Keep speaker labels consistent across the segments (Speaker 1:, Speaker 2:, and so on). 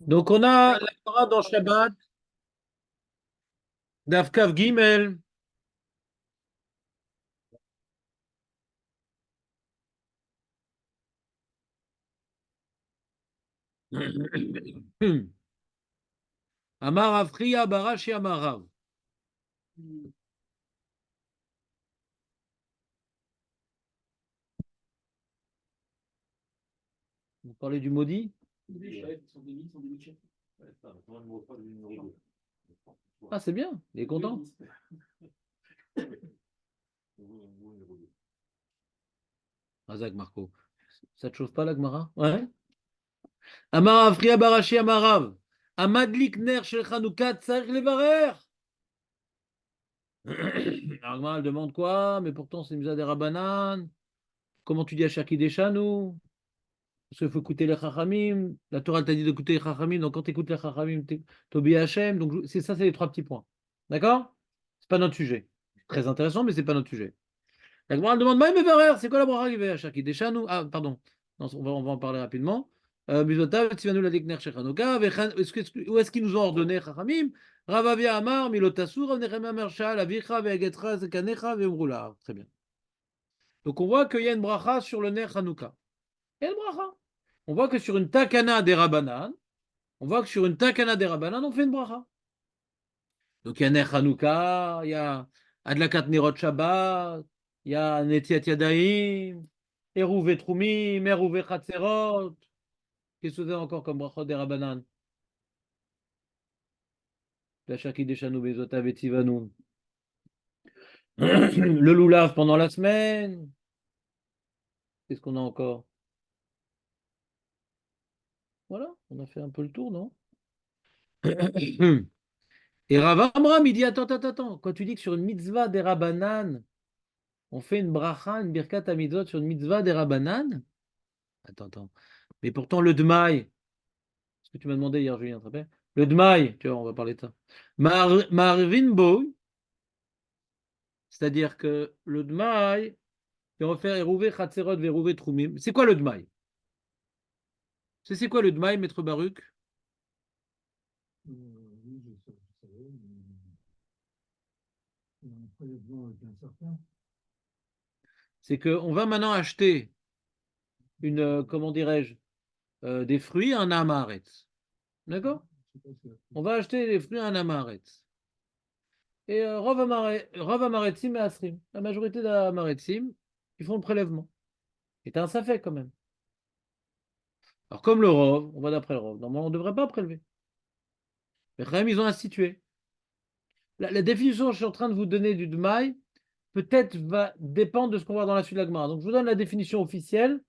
Speaker 1: Donc, on a la Torah dans Shabbat, Daf Kav Gimel. Amar Afriya Barashi Amarav. Vous parlez du maudit? Ah, c'est bien, il est content. Razak Marco. Ça te chauffe pas la Gemara? Ouais. Amar Afriya Barashi Amarav. Amadlik Ner Shel Chanouka Tzarich Levarer. Alors, Gemara, elle demande quoi? Mais pourtant, c'est Misa des Rabbanan. Comment tu dis à Shaki Deshanu? Parce qu'il faut écouter les Chachamim. La Torah elle t'a dit d'écouter les Chachamim. Donc quand tu écoutes les Chachamim, t'obéis à Hachem. Donc c'est ça, c'est les trois petits points. D'accord? C'est pas notre sujet. Très intéressant, mais c'est pas notre sujet. La Gemara demande, Maïm Evarer, c'est quoi la bracha qui va à Shaki Deshanu? Ah, pardon. Non, on va en parler rapidement. Mizotav, Tzivanu la Dekner Shechanoka, où est-ce qu'ils nous ont ordonné, Chachamim? Ravavia Amar, Milotasur, Avnechem Amershal, Avicha, Vegetra, Zekanecha, Veumrula. Très bien. Donc on voit qu'il y a une bracha sur le Ner Hanouka. Il y a une bracha. On voit que sur une takana des Rabbanan, on fait une bracha. Donc il y a Ner Hanouka, il y a Adlakat Nerot Shabbat, il y a Netiat Yadayim, Eruv Etrumim, Eruv Echatzerot. Qu'est-ce que vous avez encore comme bracha des Rabbanan? La Shaki Deshanu Bezotav et Tivanu. Le Lulav pendant la semaine. Qu'est-ce qu'on a encore? Voilà, on a fait un peu le tour, non? Et Rav Amram, il dit, attends, quand tu dis que sur une mitzvah des Rabbanan, on fait une bracha, une birkat amidot sur une mitzvah des Rabbanan, attends. Mais pourtant, le Dmaï, ce que tu m'as demandé hier, Julien, tu te rappelles? Le Dmaï, tu vois, on va parler de ça. Marvin Boy, c'est-à-dire que le Dmaï, qui va faire Erouvé Chatzerot Verouvé Troumim. C'est quoi le Dmaï? C'est quoi le Dmaï, Maître Baruch? C'est qu'on va maintenant acheter une, comment dirais-je, des fruits à un amaret. D'accord? On va acheter des fruits à un amaret. Et Rav Amaretzim et Asrim. La majorité d'Amaretzim, ils font le prélèvement. Et t'as un safek quand même. Alors comme le Rav, on va d'après le Rav. Normalement, on ne devrait pas prélever. Mais quand même, ils ont institué. La définition que je suis en train de vous donner du Dmaï, peut-être va dépendre de ce qu'on va voir dans la suite de la Gemara. Donc je vous donne la définition officielle,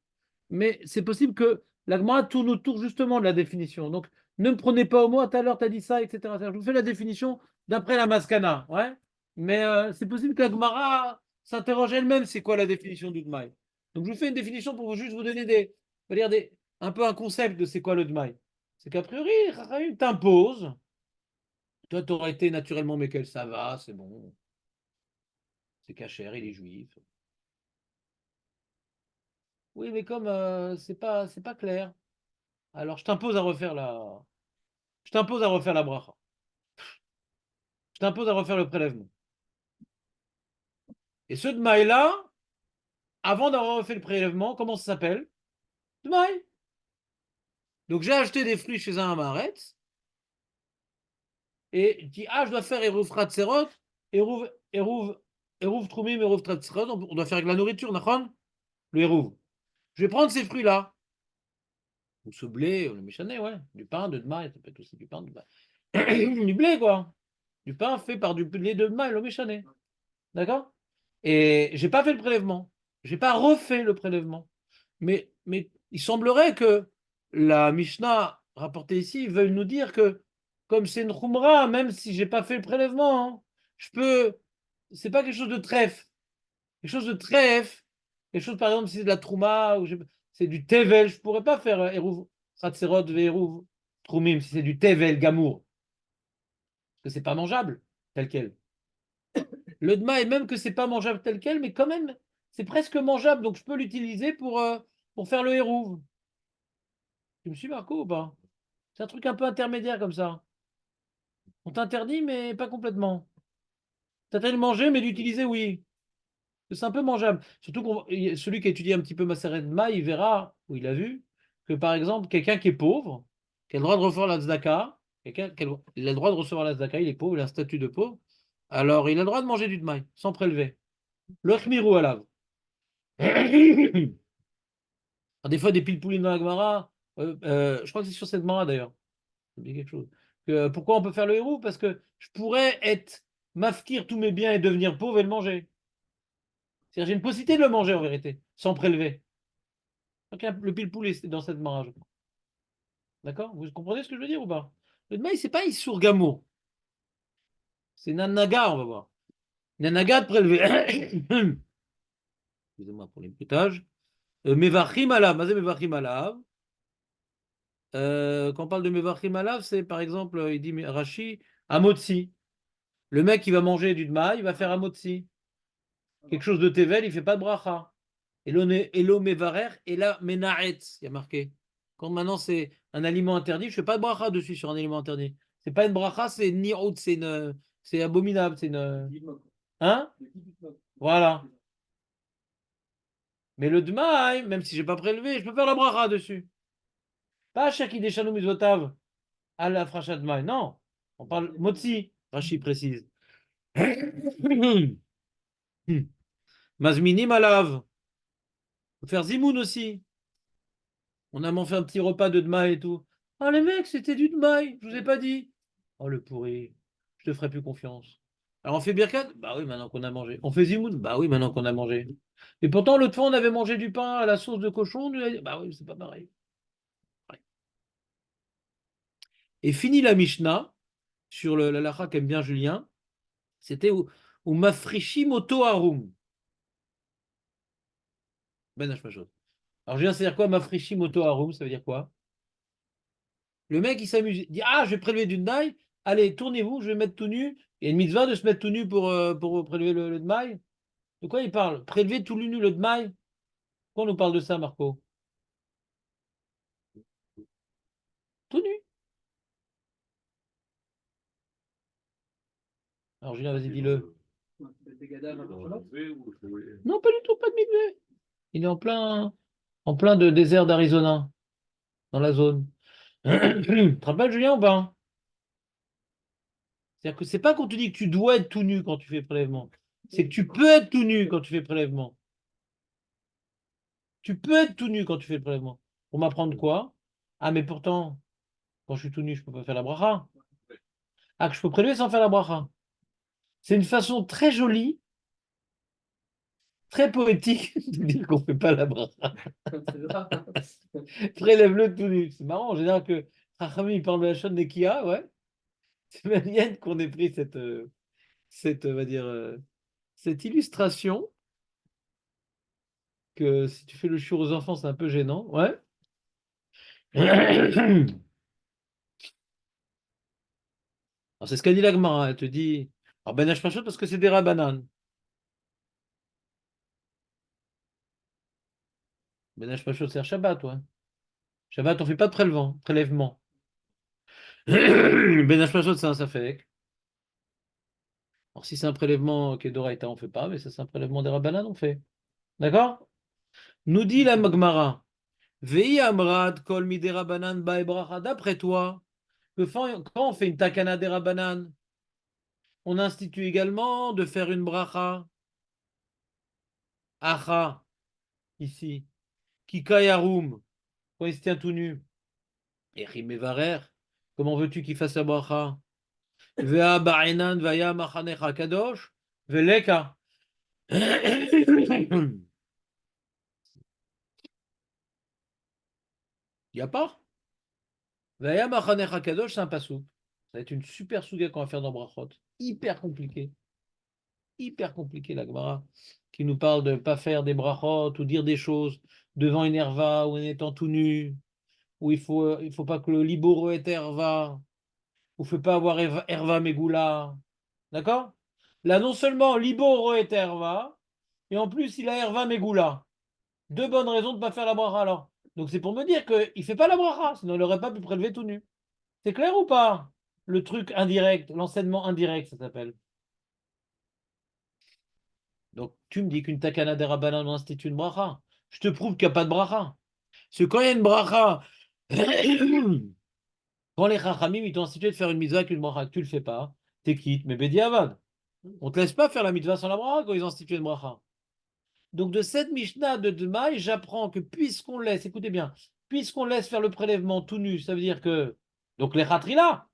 Speaker 1: mais c'est possible que la Gemara tourne autour justement de la définition. Donc ne me prenez pas au mot, tout à l'heure tu as dit ça, etc. Je vous fais la définition d'après la Maskana. Ouais. Mais c'est possible que la Gemara s'interroge elle-même c'est quoi la définition du Dmaï. Donc je vous fais une définition pour juste vous donner on va dire un peu un concept de c'est quoi le Dmaï. C'est qu'a priori, Rahim t'impose. Toi, tu aurais été naturellement, mais quel ça va, c'est bon. C'est cachère, il est juif. Oui, mais comme c'est pas clair, alors je t'impose à refaire la bracha. Je t'impose à refaire le prélèvement. Et ce Dmaï-là, avant d'avoir refait le prélèvement, comment ça s'appelle? Dmaï. Donc j'ai acheté des fruits chez un Amaret et il dit, ah, je dois faire Eruv Tratserot, Eruv, Eruv, Eruv Troumim, Eruv Tratserot, on doit faire avec la nourriture, nachon? Le Eruv. Je vais prendre ces fruits-là, ou ce blé, ou le méchané, ouais, du pain, de Dmaï, ça peut être aussi du pain, du blé, quoi. Du pain fait par du lait de maïs, le méchané. D'accord? Et j'ai pas fait le prélèvement. J'ai pas refait le prélèvement. Mais il semblerait que la Mishnah rapportée ici veuille nous dire que comme c'est une khumra, même si j'ai pas fait le prélèvement, hein, je peux. C'est pas quelque chose de trèfle. Quelque chose de trèfle. Quelque chose, par exemple, si c'est de la trouma ou c'est du tevel, je pourrais pas faire eruv Khatserot ve'eruv troumim si c'est du tevel gamour. Parce que c'est pas mangeable tel quel. Le dma est même que c'est pas mangeable tel quel, mais quand même, c'est presque mangeable, donc je peux l'utiliser pour faire le hérouve. Tu me suis, Marco, ou pas? C'est un truc un peu intermédiaire comme ça. On t'interdit, mais pas complètement. T'interdit de manger, mais d'utiliser, oui. C'est un peu mangeable. Surtout que celui qui a étudié un petit peu Maseret Maï, il verra, ou il a vu, que par exemple, quelqu'un qui est pauvre, qui a le droit de recevoir la tzedaka, il a le droit de recevoir la tzedaka, il est pauvre, il a un statut de pauvre, alors il a le droit de manger du dmaï, sans prélever. Le khmirou alav. Des fois, des pilpoulis dans la Gemara, je crois que c'est sur cette Gemara d'ailleurs, ça me dit quelque chose. Pourquoi on peut faire le héros? Parce que je pourrais être m'afkir tous mes biens et devenir pauvre et le manger. C'est-à-dire, j'ai une possibilité de le manger en vérité, sans prélever. Donc, le pilpoulis, c'est dans cette Gemara, je crois. D'accord? Vous comprenez ce que je veux dire ou pas? Le dmaï, c'est pas Issour Gamour. C'est Nanaga, on va voir. Nanaga de prélever. Excusez-moi pour les bruitages. Mevachim alav. Mazé Mevachim alav. Quand on parle de Mevachim alav, c'est par exemple, il dit Rashi, Amotsi. Le mec qui va manger du dmaï, il va faire Amotsi. Quelque chose de tevel, il fait pas de bracha. Elo mevarer, et là menaretz, il y a marqué. Quand maintenant c'est un aliment interdit, je fais pas de bracha dessus sur un aliment interdit. C'est pas une bracha, c'est ni'out, c'est abominable, c'est une. Hein? Voilà. Mais le dmaï, même si j'ai pas prélevé, je peux faire la bracha dessus. Pas chaki deshanu mizotav à la fracha dmaï, non. On parle motzi, Rashi précise. Mazminim alav. Faut faire zimoun aussi. On a fait un petit repas de dmaï et tout. Ah les mecs, c'était du dmaï, je vous ai pas dit. Oh le pourri, je te ferai plus confiance. Alors on fait birkat? Bah oui, maintenant qu'on a mangé. On fait zimoun? Bah oui, maintenant qu'on a mangé. Et pourtant, l'autre fois, on avait mangé du pain à la sauce de cochon. On lui a dit, bah oui, c'est pas pareil. Ouais. Et fini la Mishnah sur la lacha qu'aime bien Julien. C'était ou mafrishi moto harum. Ben Hashmashot. Alors Julien, ça veut dire quoi mafrishi moto harum? Ça veut dire quoi? Le mec, il s'amuse. Il dit, ah, je vais prélever du dmaï. Allez, tournez-vous, je vais mettre tout nu. Il y a une mitzvah de se mettre tout nu pour prélever le dmaï. De quoi il parle? Prélever tout nu le dmaï? Pourquoi on nous parle de ça, Marco? Tout nu. Alors Julien, vas-y, dis-le. Non, pas du tout, pas de midway. Il est en plein de désert d'Arizona, dans la zone. Tu te rappelles, Julien, ou pas? C'est-à-dire que c'est pas qu'on te dit que tu dois être tout nu quand tu fais prélèvement. C'est que tu peux être tout nu quand tu fais prélèvement. Tu peux être tout nu quand tu fais le prélèvement. Pour m'apprendre quoi? Ah, mais pourtant, quand je suis tout nu, je peux pas faire la bracha. Ah, que je peux prélever sans faire la bracha. C'est une façon très jolie, très poétique de dire qu'on fait pas la bracha. Prélève-le tout nu. C'est marrant, en général que Rachami il parle de la chaîne des Kia, ouais. C'est manière qu'on ait pris on va dire, cette illustration que si tu fais le chiour aux enfants, c'est un peu gênant, ouais. Alors, c'est ce qu'a dit la Gemara, elle te dit, alors Ben Hashmashot parce que c'est des rabbanan. Ben Hashmashot, c'est Shabbat, ouais. Shabbat, on fait pas de prélèvement. Ben Hashmashot, c'est un safek. Alors, si c'est un prélèvement qui est d'Oraïta, on fait pas, mais ça, c'est un prélèvement des rabbanan, on fait. D'accord? Nous dit la Gemara, Vei amrad kol midei rabbanan bae bracha. D'après toi, quand on fait une takana des rabbanan, on institue également de faire une bracha. Acha, ici. Kikayarum, quand il se tient tout nu. Et Rimevarer, comment veux-tu qu'il fasse la bracha? Vea ba'enan vaya machanecha kadosh, veleka. Il n'y a pas. Vaya machanecha kadosh, c'est un pasouk. Ça va être une super souga qu'on va faire dans Brachot. Hyper compliqué. Hyper compliqué, la Gemara, qui nous parle de ne pas faire des brachot ou dire des choses devant une herva ou en étant tout nu, où il faut pas que le liboro est herva, ou il ne faut pas avoir herva megula. D'accord? Là, non seulement liboro est herva, et en plus il a herva megula. Deux bonnes raisons de ne pas faire la bracha alors. Donc c'est pour me dire qu'il ne fait pas la bracha, sinon il n'aurait pas pu prélever tout nu. C'est clair ou pas? Le truc indirect, l'enseignement indirect, ça s'appelle. Donc, tu me dis qu'une takana des rabbanan institue une bracha. Je te prouve qu'il n'y a pas de bracha. Parce que quand il y a une bracha, quand les chachamim, ils t'ont institué de faire une mitzvah avec une bracha, que tu ne le fais pas, t'es quitte, mais bédiavad. On ne te laisse pas faire la mitzvah sans la bracha quand ils ont institué une bracha. Donc, de cette Mishnah de Demaï, j'apprends que puisqu'on laisse, écoutez bien, puisqu'on laisse faire le prélèvement tout nu, ça veut dire que. Donc, les khatrila,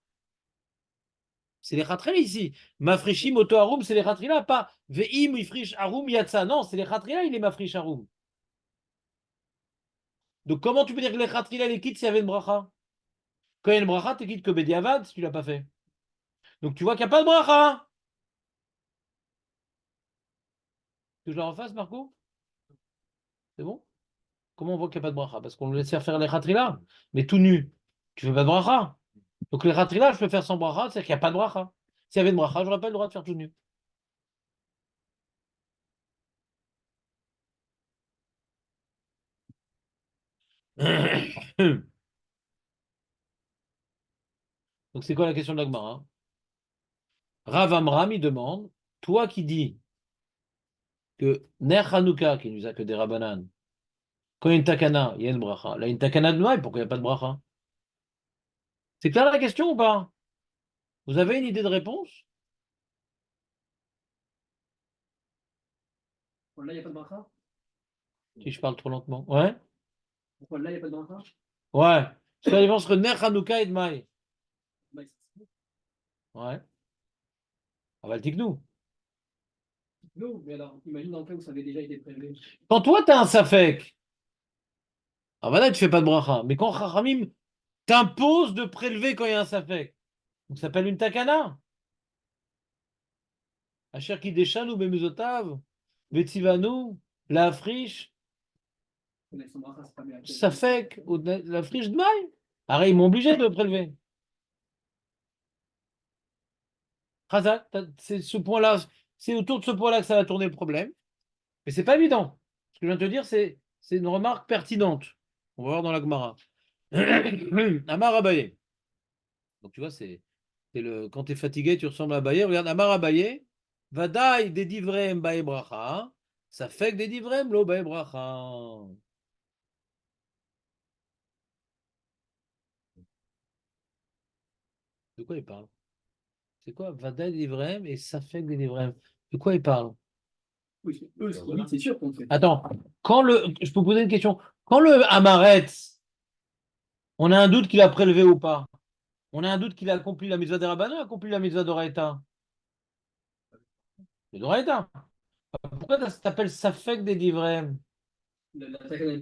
Speaker 1: c'est les khatrila ici. Mafrishim oto harum, c'est les khatrila, pas ve'im ifrish harum yatsa. Non, c'est les khatrila, il est mafrish harum. Donc, comment tu peux dire que les khatrila les quittes s'il y avait une bracha? Quand il y a une bracha, tu quittes que Bediavad si tu ne l'as pas fait. Donc, tu vois qu'il n'y a pas de bracha. Que je la refasse, Marco? C'est bon? Comment on voit qu'il n'y a pas de bracha? Parce qu'on le laisse faire les khatrila, mais tout nu. Tu fais pas de bracha. Donc, les khatrila, je peux faire sans bracha, c'est qu'il n'y a pas de bracha. S'il y avait une bracha, je n'aurais pas le droit de faire tout nu. Donc, c'est quoi la question de la Gemara? Rav Amram, il demande, toi qui dis que Ner Hanouka, qui nous a que des Rabbanan, quand il y a une takana, il y a une bracha. Là, il y a une takana de Noailles, pourquoi il n'y a pas de bracha? C'est clair la question ou pas? Vous avez une idée de réponse?
Speaker 2: Là, il n'y a pas de bracha?
Speaker 1: Si je parle trop lentement. Ouais?
Speaker 2: Pourquoi là, il n'y a pas de bracha?
Speaker 1: Ouais. C'est la différence entre Ner Hanouka et Dmaï. Ouais. Avaltiknou.
Speaker 2: Non, mais alors, imagine dans le cas où ça avait déjà été prélevé.
Speaker 1: Quand toi, tu as un safek, ah voilà, tu fais pas de bracha. Mais quand Chachamim t'impose de prélever quand il y a un safek, donc ça s'appelle une takana. Asher qui déchane ou bemuzotav, vetzivanu, la friche,
Speaker 2: Son bracha, c'est pas bien.
Speaker 1: safek, ou la friche de maille. Arrête, ils m'ont obligé de le prélever. Khazak, c'est ce point-là, c'est autour de ce point-là que ça va tourner le problème. Mais c'est pas évident. Ce que je viens de te dire, c'est une remarque pertinente. On va voir dans la Gemara. Amar Abaye. Donc tu vois, c'est le quand tu es fatigué, tu ressembles à Abaye. Regarde, Amar Abaye. Vadaï des divrem bae bracha. Ça fait que des divrem lo bae bracha. De quoi il parle? C'est quoi? Vadaï des divrem et ça fait que des divrem. De quoi il parle?
Speaker 2: Oui, eux, ce qu'ils disent, c'est sûr qu'on fait.
Speaker 1: Attends, je peux poser une question. Quand le Amaret, on a un doute qu'il a prélevé ou pas? On a un doute qu'il a accompli la mitzvah des Rabbanan ou accompli la mitzvah d'Oraïta? De d'Oraïta. Pourquoi ça s'appelle Safek des Divrem?
Speaker 2: La takana,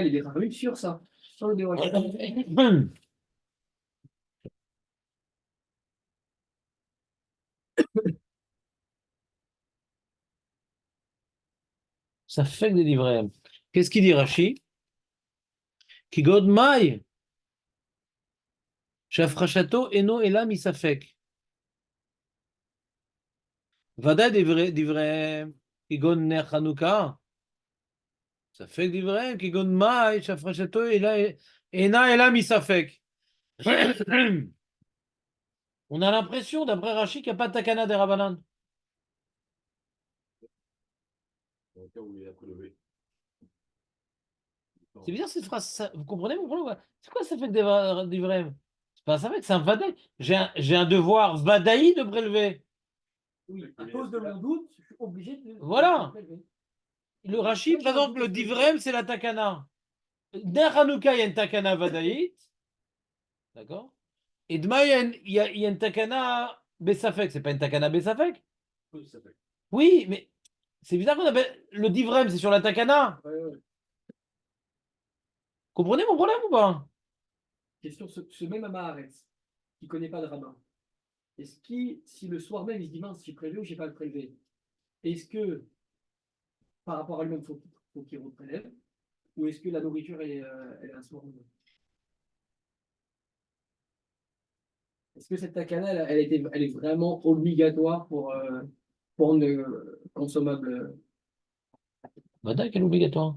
Speaker 2: elle est des sur ça. Sur le déroulé.
Speaker 1: Safek des Divrem. Qu'est-ce qu'il dit Rashi? Ki god mai, shafrachato eno elam isafek. Vada Divrem, ki god ner Chanukah. Safek Divrem, ki god mai, shafrachato ena elam isafek. On a l'impression, d'après Rashi, qu'il n'y a pas de takana des Rabbanan. C'est bizarre cette phrase. Vous comprenez mon problème? C'est quoi ça fait des vrais? C'est pas ça fait que c'est un vadaï. J'ai un devoir vadaï de prélever.
Speaker 2: Oui, à cause de mon doute, je suis obligé de.
Speaker 1: Voilà. Le Rashi présente le divrem, c'est la takana. Der Hanouka, il y a une takana vadaït. D'accord? Et demain, il y a une takana besafek. C'est pas une takana besafek? Oui, mais c'est bizarre qu'on appelle. Le divrem, c'est sur la takana.
Speaker 2: Ouais.
Speaker 1: Comprenez mon problème ou pas?
Speaker 2: Question, ce même Amaharet, qui ne connaît pas de rabbin, est-ce qu'il, si le soir même il se dit mince, j'ai prélevé ou j'ai pas le prélevé, est-ce que par rapport à lui-même, faut qu'il reprélève, ou est-ce que la nourriture elle est un soir? Est-ce que cette takana, elle est vraiment obligatoire pour une consommable?
Speaker 1: Vadaï, quelle obligatoire.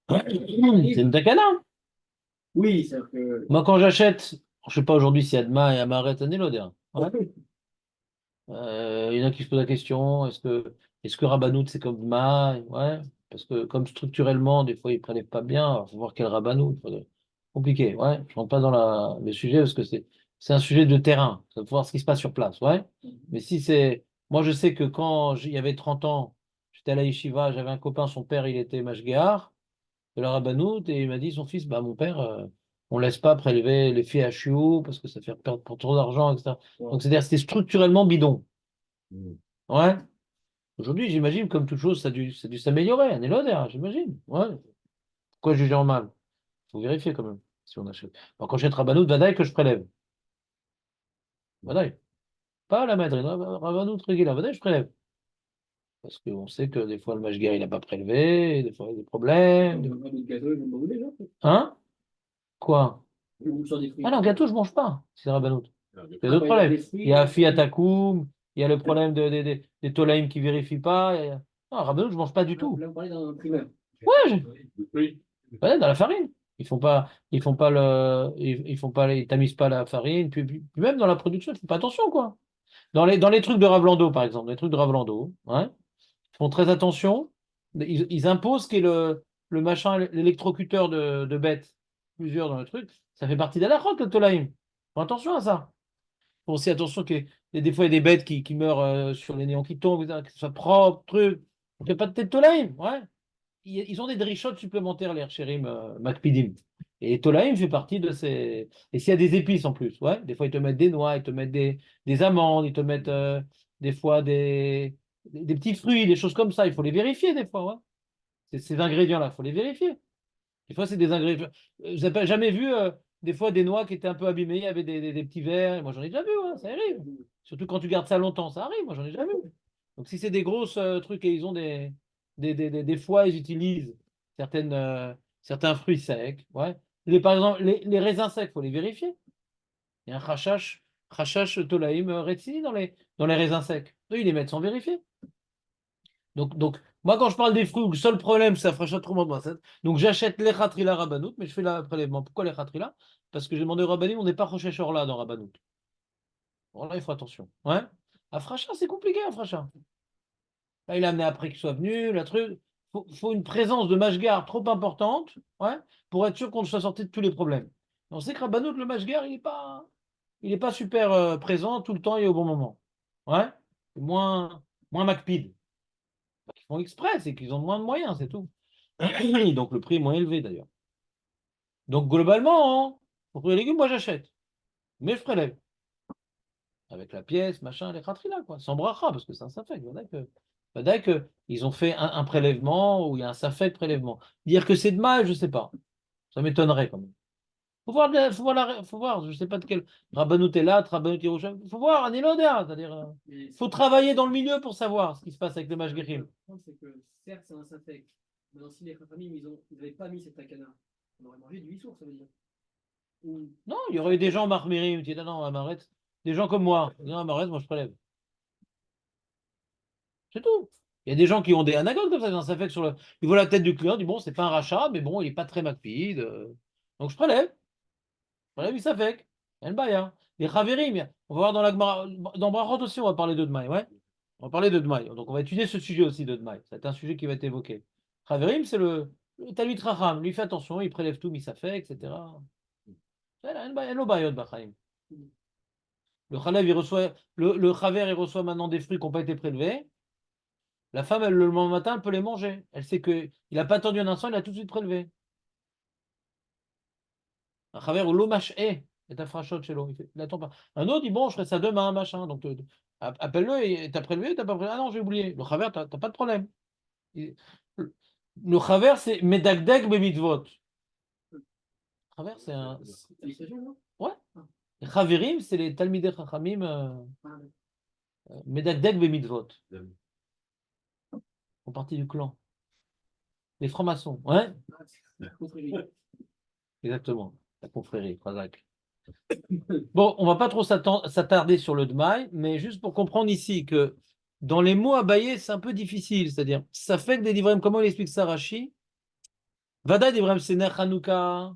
Speaker 1: C'est une takana.
Speaker 2: Oui, c'est-à-dire que.
Speaker 1: Moi, quand j'achète Je ne sais pas aujourd'hui s'il y a Dma et Amaret Anelodé. Ouais. Il y en a qui se posent la question, est-ce que Rabbanout c'est comme Dma? Ouais, parce que comme structurellement, des fois ils ne prélèvent pas bien, il faut voir quel Rabbanout. Compliqué, ouais. Je ne rentre pas dans le sujet parce que c'est un sujet de terrain. Il faut voir ce qui se passe sur place, ouais. Mais si c'est. Moi, je sais que quand il y avait 30 ans, j'étais à la yeshiva, j'avais un copain, son père, il était mashguéar de la Rabbanout, et il m'a dit, son fils, bah, mon père, on ne laisse pas prélever les filles à chioux parce que ça fait perdre pour trop d'argent, etc. Donc, c'est-à-dire que c'était structurellement bidon. Ouais. Aujourd'hui, j'imagine, comme toute chose, ça a dû s'améliorer. Un élodère, j'imagine. Ouais. Pourquoi juger en mal? Il faut vérifier quand même, si on achète. Alors, quand j'achète Rabbanout, Vadaï que je prélève. Vadaï. Pas la madrine, Rabbanout, Régila. Vadaï, je prélève. Parce qu'on sait que des fois, le mashguer, il n'a pas prélevé, des fois, il y a des problèmes. Hein? Quoi? Ah non, gâteau, je mange pas. C'est Rabbanout. Il y a d'autres problèmes. Il y a Fiat Akoum, il y a le problème des Tolaïm qui ne vérifient pas. Non, Rabbanout, je mange pas du tout.
Speaker 2: Là, on parlait d'un primeur.
Speaker 1: Ouais, ouais, dans la farine. Ils tamisent pas la farine. Puis même dans la production, ils font pas attention, quoi. Dans les trucs de Ravlando, par exemple, les trucs de Ravlando, ouais, ils font très attention. Ils imposent qu'il y ait le machin, l'électrocuteur de bêtes, plusieurs dans le truc. Ça fait partie de la route, le Tolaïm. Font attention à ça. Font aussi attention des fois, il y a des bêtes qui meurent sur les néons qui tombent, etc., que ce soit propre, truc. Il n'y a pas de tête Tolaïm, ouais. Ils ont des drichotes supplémentaires, les Herchérim Makpidim. Et Tolaïm fait partie de ces. Et s'il y a des épices en plus, ouais, des fois ils te mettent des noix, ils te mettent des amandes, ils te mettent des fois des petits fruits, des choses comme ça. Il faut les vérifier des fois, ouais. Ces ingrédients-là, il faut les vérifier. Des fois, c'est des ingrédients. Vous n'avez pas jamais vu des fois des noix qui étaient un peu abîmées, il y avait des petits verres. Moi, j'en ai déjà vu, ouais, ça arrive. Surtout quand tu gardes ça longtemps, ça arrive. Moi, j'en ai déjà vu. Donc, si c'est des grosses trucs et ils ont des fois, ils utilisent certains fruits secs. Ouais. Par exemple, les raisins secs, il faut les vérifier. Il y a un rachash tolaïm retsini dans les raisins secs. Eux, ils les mettent sans vérifier. Donc, moi, quand je parle des fruits, le seul problème, c'est la fraîcheur trop de ça. Donc, j'achète les khatrila Rabbanout, mais je fais le prélèvement. Pourquoi les khatrila? Parce que j'ai demandé au Rabbanim, on n'est pas rocher là dans Rabbanout. Bon, là, il faut attention. Ouais. À Fracha, c'est compliqué, à Fracha. Là, il a amené après qu'il soit venu, le truc. Faut une présence de mashgar trop importante, ouais, pour être sûr qu'on soit sorti de tous les problèmes. On sait que Rabbanout, le mashgar, il est pas super présent tout le temps et au bon moment. Ouais. Moins macpid. Ils font exprès, c'est qu'ils ont moins de moyens, c'est tout. Donc le prix est moins élevé d'ailleurs. Donc globalement, hein, pour les légumes, moi j'achète. Mais je prélève. Avec la pièce, machin, les là, quoi. Sans bracha, parce que c'est un safek. Wadai que ils ont fait un prélèvement ou il y a un safek prélèvement. Dire que c'est de mal, je ne sais pas. Ça m'étonnerait quand même. Faut voir, je ne sais pas de quel Rabbanout est là, Rabbanout Yerushalmi. Faut voir, un élodéa, c'est-à-dire, faut travailler dans le milieu pour savoir ce qui se passe avec le Mashgirim.
Speaker 2: C'est que certes, c'est un synthèque. Mais si les familles, ils n'avaient pas mis cette takana, on aurait mangé du issour, ça veut dire.
Speaker 1: Non, il y aurait eu des gens marmirim, qui disaient non, m'arrête. Des gens comme moi, qui disaient non, m'arrête, moi je prélève. C'est tout. Il y a des gens qui ont des anagogues comme ça, ça fait que ils voient la tête du client, ils disent bon, c'est pas un rachat, mais bon, il n'est pas très macpide. Donc je prélève. Je prélève, il s'affecte. Il y a une baille, hein. Les chavérim, on va voir dans Brachot aussi, on va parler de Dmaï, ouais. On va parler de Dmaï. Donc on va étudier ce sujet aussi de Dmaï. C'est un sujet qui va être évoqué. Chavérim, c'est le Talmid Chacham. Lui fait attention, il prélève tout, mais il s'affecte, etc. Il y a une baille, Bachaim. Le Khalev, le Chaver, il reçoit maintenant des fruits qui n'ont pas été prélevés. La femme, le lendemain matin, elle peut les manger. Elle sait qu'il n'a pas attendu un instant, il a tout de suite prélevé. Un Chaver ou l'omash est un frachot chez l'eau. Il n'attend pas. Un autre dit bon, je ferai ça demain, machin. Donc appelle-le et t'as prélevé, t'as pas prélevé. Ah non, j'ai oublié. Le Chaver, t'as pas de problème. Le Chaver, c'est Medagdeg Bemitvot. Le Chaver, c'est un. Ouais. Les Chaverim, c'est les Talmidei Chachamim Medagdeg Bemitvot. Ils font partie du clan. Les francs-maçons. Ouais. Exactement. La confrérie, Khazak. Bon, on va pas trop s'attarder sur le Dmaï, mais juste pour comprendre ici que dans les mots abayés, c'est un peu difficile. C'est-à-dire, ça fait que des livrem, comment il explique ça, Rashi? Vadaï livrem, c'est Ner Hanouka.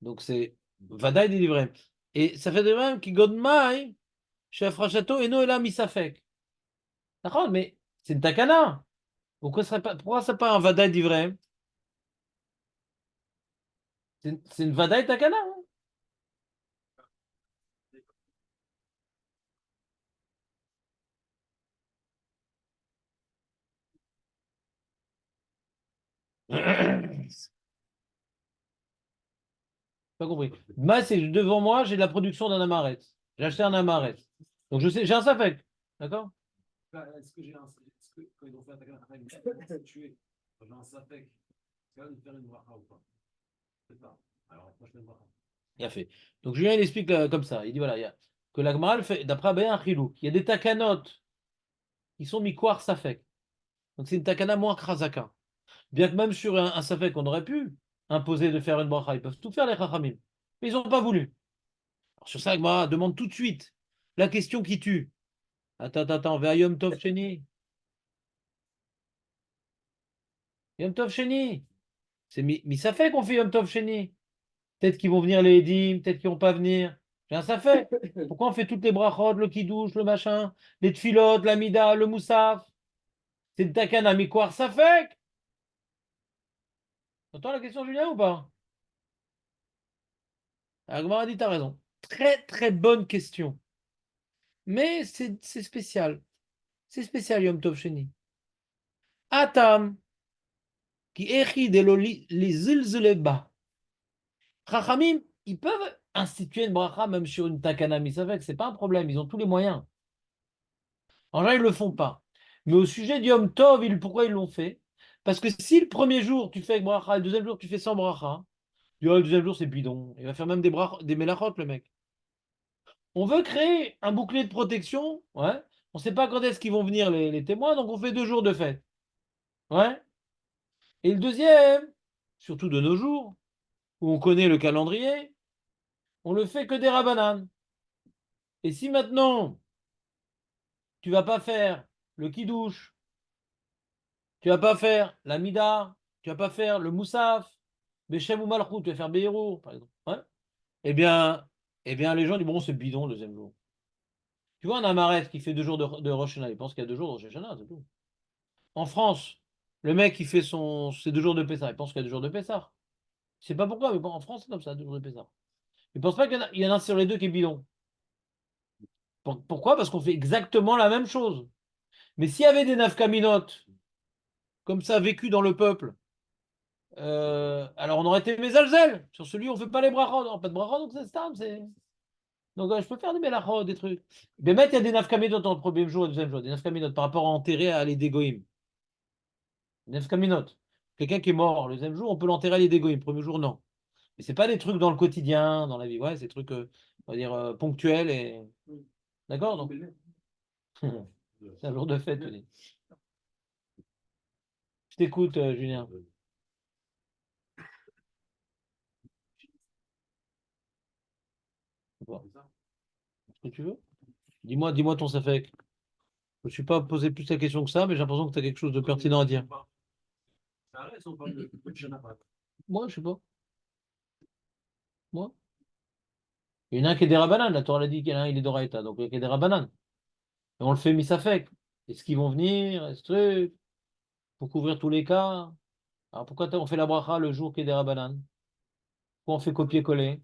Speaker 1: Donc c'est Vadaï des livrem. Et ça fait de même qui godmai, chez Afrachato, et no elam misafek. D'accord, mais c'est une takana. Pourquoi c'est pas un vadaï d'ivrem? C'est une vadaï takana. Hein. Pas compris. Moi, c'est devant moi, j'ai la production d'un amaret. J'ai acheté un amaret. Donc je sais, j'ai un safek. D'accord?
Speaker 3: Est-ce que est-ce que quand ils ont fait attaquer la reine, tuer, j'ai un sapek, c'est de faire une bracha ou pas? C'est pas. Alors, la prochaine bracha.
Speaker 1: Il a fait. Donc Julien, il explique comme ça. Il dit voilà, que la Gemara, fait, d'après Abaye, un chilou. Il y a des takanot qui sont mi-kwar safek. Donc c'est une takana moins krasaka. Bien que même sur un safek, on aurait pu imposer de faire une bracha. Ils peuvent tout faire les chachamim. Mais ils n'ont pas voulu. Alors, sur ça, la Gemara demande tout de suite la question qui tue. Attends, Ve'ayom Tov Sheni. Yom Tov Sheni. C'est ça fait qu'on fait Yom Tov Sheni. Peut-être qu'ils vont venir les Edim, peut-être qu'ils vont pas venir. Ça fait. Pourquoi on fait toutes les brachot, le kidouche, le machin, les tfilot, la mida, le moussaf? C'est une takana mikwar, ça fait. T'entends la question, Julien, ou pas? Agmara dit, t'as raison. Très, très bonne question. Mais c'est spécial. C'est spécial, Yom Tov Sheni. Atam, qui écrit de les zilzeleba. Chachamim, ils peuvent instituer une bracha même sur une takana misafek, c'est pas un problème, ils ont tous les moyens. En général, ils le font pas. Mais au sujet du Yom Tov, pourquoi ils l'ont fait? Parce que si le premier jour tu fais avec bracha, le deuxième jour tu fais sans bracha, le deuxième jour c'est bidon. Il va faire même des melachot, le mec. On veut créer un bouclier de protection, ouais. On ne sait pas quand est-ce qu'ils vont venir les témoins, donc on fait 2 jours de fête. Ouais. Et le deuxième, surtout de nos jours, où on connaît le calendrier, on le fait que des rabananes. Et si maintenant, tu vas pas faire le kidouche, tu vas pas faire la mida, tu vas pas faire le moussaf, Beshem ou Malchut, tu vas faire Beirou, par exemple. Ouais. Eh bien, les gens disent, bon, c'est bidon le deuxième jour. Tu vois un amaret qui fait 2 jours de Rosh Hashanah, il pense qu'il y a 2 jours de Rosh Hashanah, c'est tout. En France, le mec qui fait ses 2 jours de Pessah, il pense qu'il y a 2 jours de Pessah. Je sais pas pourquoi, mais bon, en France, c'est comme ça, 2 jours de Pessah. Il pense pas qu'il y en a un sur les deux qui est bidon. Pourquoi? Parce qu'on fait exactement la même chose. Mais s'il y avait des nafkaminotes, comme ça vécu dans le peuple, alors on aurait été Mézalzel. Sur celui, on ne fait pas les brachot. Non, pas de brachot, donc c'est stable. Donc je peux faire des mélachot, des trucs. Mais mettre, il y a des nafkaminotes dans le premier jour et le deuxième jour. Des nafkaminotes par rapport à enterrer à l'Edegoïm. Nafkaminotes. Quelqu'un qui est mort le deuxième jour, on peut l'enterrer à l'Edegoïm. Le premier jour, non. Mais c'est pas des trucs dans le quotidien, dans la vie. Ouais, c'est des trucs, on va dire, ponctuels et. D'accord? Donc, c'est un jour de fête, Tony. Je t'écoute, Julien. Bon. Ce que tu veux. Dis-moi ton safek. Je ne suis pas posé plus la question que ça, mais j'ai l'impression que tu as quelque chose de pertinent à dire. Moi, je sais pas. Moi. Il y en a un qui est des rabananes. La Torah l'a dit qu'il y en a un, il est d'Oraïta. Donc, il y a des rabananes. Et on le fait misafek. Est-ce qu'ils vont venir? Est-ce que pour couvrir tous les cas? Alors, pourquoi on fait la bracha le jour qu'il y a des rabananes? Pourquoi on fait copier-coller?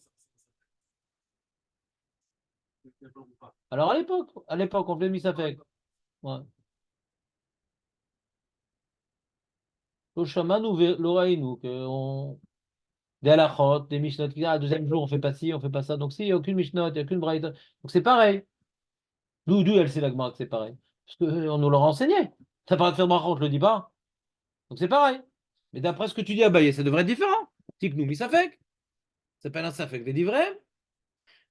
Speaker 1: Alors, à l'époque, on fait misafek. Ouais. L'Oshamanou, l'Oraïnou, des halachot, des mishnot, qui disent, ah, deuxième jour, on fait pas ci, on fait pas ça. Donc, si, il n'y a aucune mishnot, il n'y a aucune braïta. Donc, c'est pareil. D'où elle sait la Gemara que c'est pareil. Parce qu'on nous l'a renseigné. Ça paraît de faire bracha, on ne te le dit pas. Donc, c'est pareil. Mais d'après ce que tu dis à Baye, ça devrait être différent. Tiknou, mi safek. Ça s'appelle un safek. Des livrets.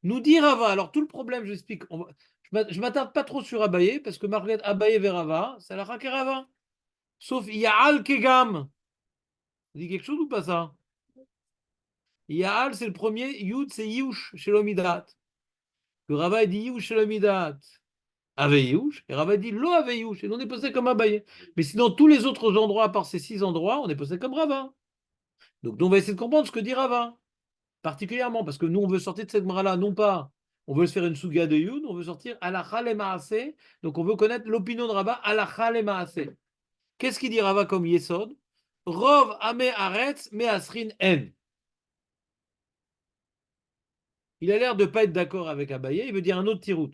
Speaker 1: Nous dire Rava. Alors, tout le problème, j'explique. Je m'attarde pas trop sur Abaye, parce que Marguerite Abaye vers Rava, c'est la Rava. Sauf, il y a Al Kegam. Ça dit quelque chose ou pas ça? Yaal, c'est le premier. Yud, c'est Yush, chez l'Omidat. Le Rava dit Yush chez l'Omidat. Aveyush. Et Rava dit Lo Aveyush. Et on est posé comme Abaye. Mais sinon, tous les autres endroits, à part ces 6 endroits, on est posé comme Rava. Donc, on va essayer de comprendre ce que dit Rava. particulièrement, parce que nous, on veut sortir de cette Gemara-là, non pas, on veut se faire une Souga de Yud, on veut sortir Alacha le Maaseh, donc on veut connaître l'opinion de Rava, Alacha le Maaseh. Qu'est-ce qu'il dit Rava comme Yesod? Rov Ame Aretz Measrin En. Il a l'air de ne pas être d'accord avec Abaye, il veut dire un autre tirout.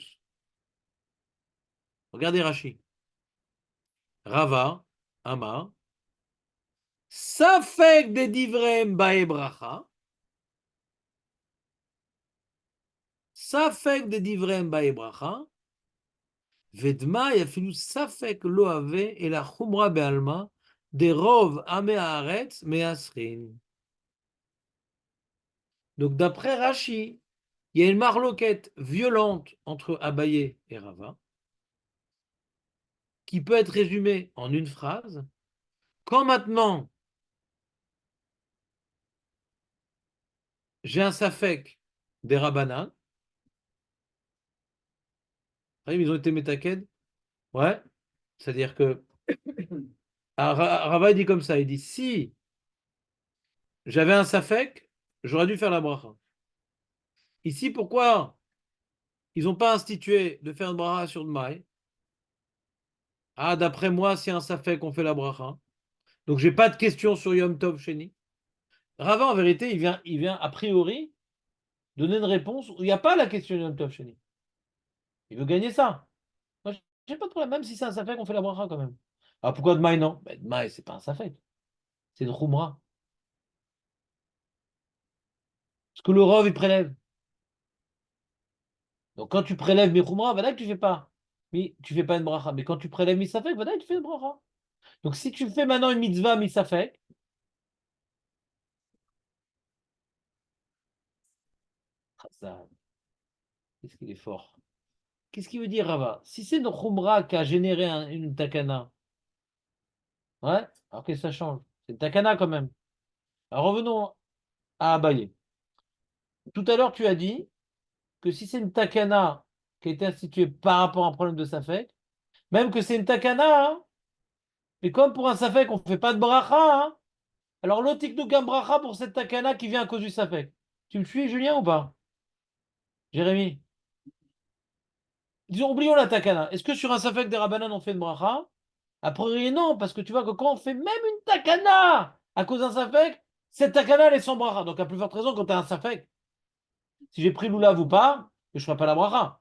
Speaker 1: Regardez Rashi. Rava, Ama, Safek de Divrem Bae Bracha, Safek de Divrem Bae Bracha, Vedma Yafilu Safek Lo Ave et la Chumra Bealma, de Rov Ame Haaretz Measrin. Donc d'après Rashi, il y a une marloquette violente entre Abaye et Rava, qui peut être résumée en une phrase. Quand maintenant j'ai un safek des Rabbanan, ils ont été métaked, ouais, c'est-à-dire que Rava dit comme ça, il dit si j'avais un safek, j'aurais dû faire la bracha. Ici, pourquoi ils n'ont pas institué de faire une bracha sur le maï? Ah, d'après moi, si un safek, on fait la bracha. Donc, j'ai pas de question sur Yom Tov Sheni. Rava, en vérité, il vient a priori donner une réponse où il n'y a pas la question Yom Tov Sheni. Il veut gagner ça. Moi, j'ai pas de problème, même si c'est un safek, on fait la bracha quand même. Ah, pourquoi de maï non? Ben, de maï, c'est pas un safek, c'est une khumra. Parce que le rov, il prélève. Donc quand tu prélèves mes khumra, voilà que tu fais pas. Mais tu fais pas une bracha. Mais quand tu prélèves misafek, voilà que tu fais une bracha. Donc si tu fais maintenant une mitzvah misafek, ça, qu'est-ce qu'il est fort. Qu'est-ce qu'il veut dire Rava? Si c'est notre khumra qui a généré une takana, ouais, alors que ça change. C'est une takana quand même. Alors revenons à Abaye. Tout à l'heure, tu as dit que si c'est une takana qui a été instituée par rapport à un problème de safek, même que c'est une takana, hein, mais comme pour un safek, on ne fait pas de bracha, hein, alors l'otiknuk bracha pour cette takana qui vient à cause du safek. Tu me suis, Julien, ou pas? Jérémy? Disons, oublions la takana. Est-ce que sur un safek des Rabbanan, on fait une bracha? A priori, non, parce que tu vois que quand on fait même une takana à cause d'un safek, cette takana, elle est sans bracha. Donc, à plus forte raison, quand tu as un safek, si j'ai pris l'oulav ou pas, je ne ferai pas la bracha.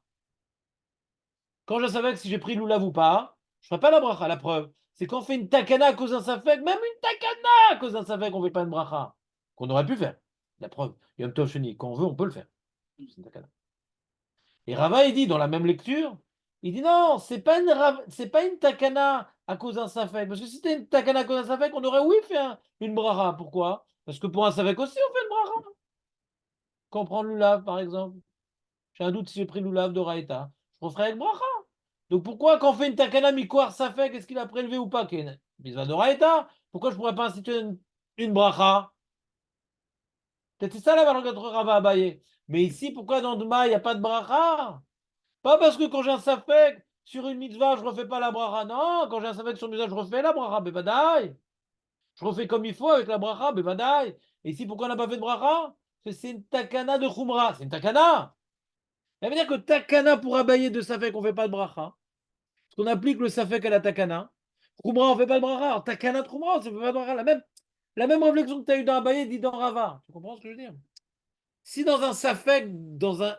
Speaker 1: Quand je savais que si j'ai pris l'oulav ou pas, je ne ferai pas la bracha. La preuve, c'est qu'on fait une takana à cause d'un safek, même une takana à cause d'un safek, on ne fait pas une bracha. Qu'on aurait pu faire. La preuve, Yom Tov Sheni, quand on veut, on peut le faire. C'est une takana. Et Rava, il dit, dans la même lecture, il dit non, c'est pas une takana à cause d'un safek. Parce que si c'était une takana à cause d'un safek, on aurait, oui, fait une bracha. Pourquoi? Parce que pour un safek aussi, on fait une bracha. Quand on prend l'oulav, par exemple. J'ai un doute si j'ai pris l'oulav de Raïta. Je referai avec bracha. Donc pourquoi, quand on fait une takana mikoar safek, est-ce qu'il a prélevé ou pas? Mitzvah de Raïta. Pourquoi je ne pourrais pas instituer une bracha? Peut-être c'est ça la valeur entre Rava Abaye. Mais ici, pourquoi dans Dma, il n'y a pas de bracha? Pas parce que quand j'ai un safek sur une mitzvah, je ne refais pas la bracha. Non, quand j'ai un safek sur une mitzvah, je refais la bracha. Bevadaï. Je refais comme il faut avec la bracha. Bevadaï. Et ici, pourquoi on n'a pas fait de bracha? Parce que c'est une takana de Khumra. C'est une takana. Ça veut dire que takana pour abayer de safek, on ne fait pas de bracha. Parce qu'on applique le safek à la takana. Khumra, on ne fait pas de bracha. Alors takana de Khumra, on ne fait pas de bracha. La même réflexion que tu as eu dans Abaye dit dans Rava. Tu comprends ce que je veux dire? Si dans un safek,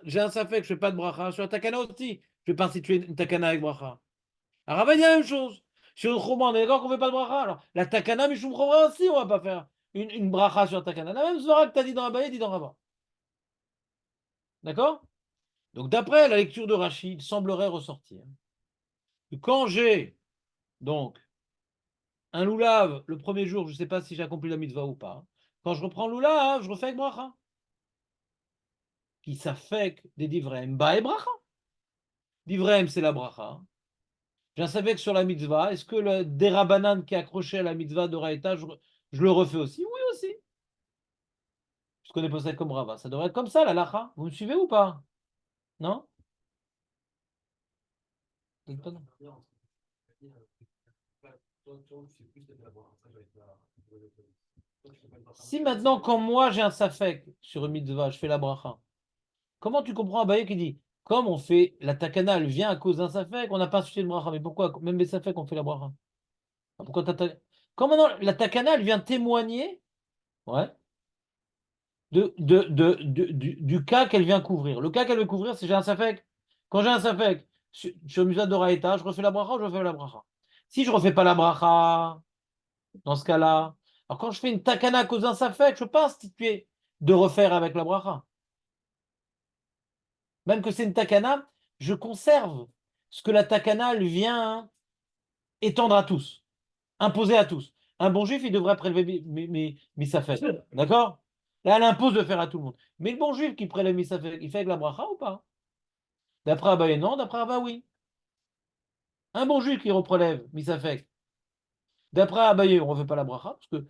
Speaker 1: j'ai un safek, je ne fais pas de bracha, sur un takana aussi, je ne vais pas instituer une takana avec bracha. Alors Rava dit la même chose. Sur une chumra, on est d'accord qu'on ne fait pas de bracha. Alors la takana, mishum chumra aussi, on ne va pas faire une bracha sur la takana. La même zora que tu as dit dans Abaye, dit dans Rava. D'accord? Donc d'après la lecture de Rachid, il semblerait ressortir que quand j'ai donc un loulav le premier jour, je ne sais pas si j'ai accompli la mitzvah ou pas. Quand je reprends le loulav, je refais avec bracha. Qui s'affecte des divrem, ba et bracha. Divrem, c'est la bracha. J'en savais que sur la mitzvah, est-ce que le dérabanan qui est accroché à la mitzvah de Raïta, je le refais aussi? Oui, aussi. Je connais pas ça comme Rava. Ça devrait être comme ça, la lacha. Vous me suivez ou pas? Non? Dites pas non.
Speaker 3: Toi, tu fais plus de la bracha avec la.
Speaker 1: Si maintenant, quand moi j'ai un safek sur une mitzvah, je fais la bracha, comment tu comprends Abaye qui dit, comme on fait la takana, elle vient à cause d'un safek, on n'a pas suivi de bracha. Mais pourquoi? Même les safek, on fait la bracha. Pourquoi Quand maintenant la takana, elle vient témoigner, ouais, du cas qu'elle vient couvrir. Le cas qu'elle veut couvrir, c'est j'ai un safek. Quand j'ai un safek sur Misa d'Oraïta, je refais la bracha ou je refais la bracha. Si je refais pas la bracha, dans ce cas-là, alors quand je fais une takana à cause d'un safek, je ne peux pas instituer de refaire avec la bracha. Même que c'est une takana, je conserve ce que la takana, elle vient étendre à tous, imposer à tous. Un bon juif, il devrait prélever misafek. D'accord? Là, elle impose de faire à tout le monde. Mais le bon juif qui prélève misafek, il fait avec la bracha ou pas? D'après Abaye, non. D'après Abba, oui. Un bon juif qui reprélève misafek. D'après Abaye, on ne refait pas la bracha, parce que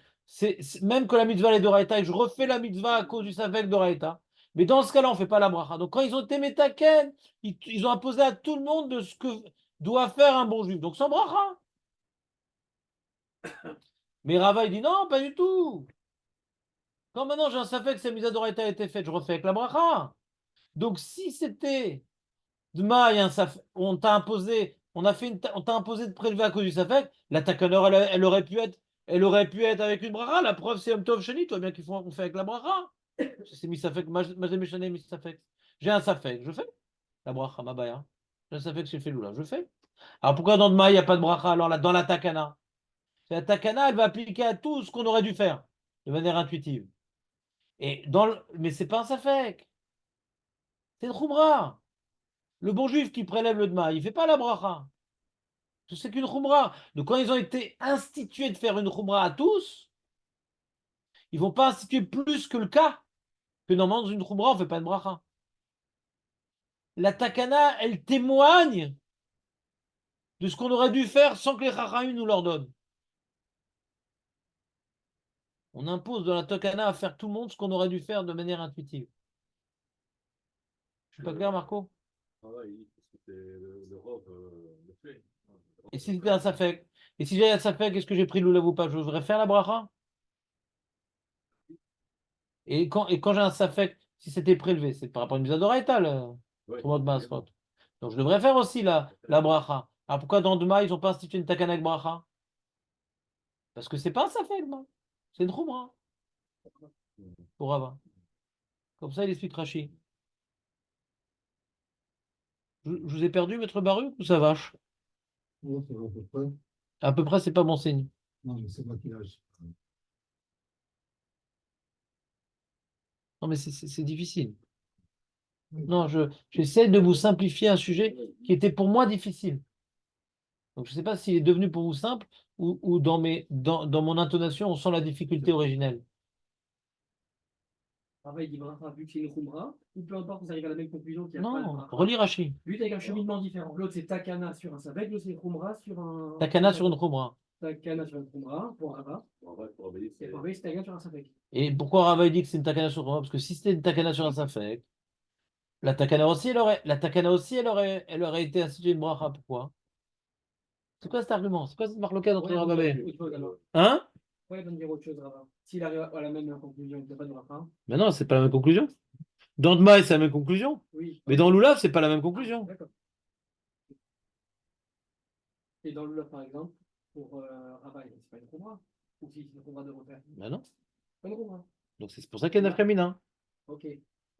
Speaker 1: même que la mitzvah est d'Oraïta, et je refais la mitzvah à cause du safek d'Oraïta. Mais dans ce cas-là, on ne fait pas la bracha. Donc quand ils ont été métaken, ils ont imposé à tout le monde de ce que doit faire un bon juif. Donc sans bracha. Mais Rava, il dit non, pas du tout. Quand maintenant j'ai un safek, cette mitzvah d'Oraïta a été faite, je refais avec la bracha. Donc si c'était Dma, il y a un on t'a imposé, on t'a imposé de prélever à cause du safek, la takanor, elle aurait pu être avec une bracha. La preuve, c'est Yom Tov Sheni, toi bien qu'on fait avec la bracha. C'est mis safek, Mazé Meshane, mis safek. J'ai un safek, je fais la bracha, ma baya. J'ai un safek, j'ai fait l'oula, je fais. Alors pourquoi dans Dma, il n'y a pas de bracha alors là, dans la takana? La takana, elle va appliquer à tout ce qu'on aurait dû faire de manière intuitive. Mais c'est pas un safek, c'est une khumra. Le bon juif qui prélève le dma, il ne fait pas la bracha. C'est qu'une khumra. Donc quand ils ont été institués de faire une khumra à tous, ils ne vont pas instituer plus que le cas que normalement dans une khumra, on ne fait pas une bracha. La takana, elle témoigne de ce qu'on aurait dû faire sans que les chachamim nous l'ordonnent. On impose dans la takana à faire tout le monde ce qu'on aurait dû faire de manière intuitive. Je suis pas clair, Marco?
Speaker 3: Ah ouais, parce que c'est le robe le fait.
Speaker 1: Et si c'était un safek? Et si j'ai un safek, est-ce que j'ai pris le lulav ou pas? Je devrais faire la bracha? Et quand j'ai un safek, si c'était prélevé, c'est par rapport à une mise à d'oraïta, le
Speaker 3: Ouais,
Speaker 1: Trumot Masrot. Donc je devrais faire aussi la bracha. Alors pourquoi dans Duma, ils n'ont pas institué une takana avec bracha? Parce que c'est pas un safek, moi. C'est une choumra pour Rava. Comme ça, il explique Rashi. Je vous ai perdu, maître Baruch, ou ça vache?
Speaker 4: Ouais, ça va à peu près.
Speaker 1: À peu près, c'est pas bon signe.
Speaker 4: Non, mais c'est maquillage.
Speaker 1: Non, mais c'est difficile. Non, j'essaie de vous simplifier un sujet qui était pour moi difficile. Donc je ne sais pas s'il est devenu pour vous simple ou dans mon intonation, on sent la difficulté originelle.
Speaker 2: Rava, il dit bracha, vu que c'est une khumra, ou peu importe, vous arrivez à la même conclusion qu'il n'y a pas de
Speaker 1: Non,
Speaker 2: bracha.
Speaker 1: relis Rashi.
Speaker 2: Lui, avec un cheminement différent. L'autre, c'est takana sur un safek, l'autre, c'est khumra sur un.
Speaker 1: Takana sur une khumra.
Speaker 2: Takana sur un khumra pour Rava,
Speaker 3: En vrai, pour obéir,
Speaker 2: et
Speaker 3: c'est.
Speaker 2: pour Rava, c'est takana sur un safek.
Speaker 1: Et pourquoi Rava dit que c'est une takana sur khumra? Parce que si c'était une takana sur un safek, la takana aussi, elle aurait été instituée une bracha. Pourquoi? C'est quoi cet argument? C'est quoi cette marloquette entre
Speaker 2: Ouais,
Speaker 1: Rava
Speaker 2: il
Speaker 1: et...
Speaker 2: va dire autre chose, alors.
Speaker 1: Hein?
Speaker 2: Ouais, il va me dire autre chose, Rava. S'il arrive à la même conclusion, il n'y a pas de bracha.
Speaker 1: Mais non, c'est pas la même conclusion. Dans Dmaï, c'est la même conclusion.
Speaker 2: Oui.
Speaker 1: Mais dans Lulav, c'est pas la même conclusion.
Speaker 2: D'accord. Et dans le lot, par exemple, pour Rava, c'est pas une khumra. Ou si c'est une khumra de refaire.
Speaker 1: Ben non.
Speaker 2: Pas une khumra.
Speaker 1: Donc c'est pour ça qu'il y a une féminin.
Speaker 2: Ok.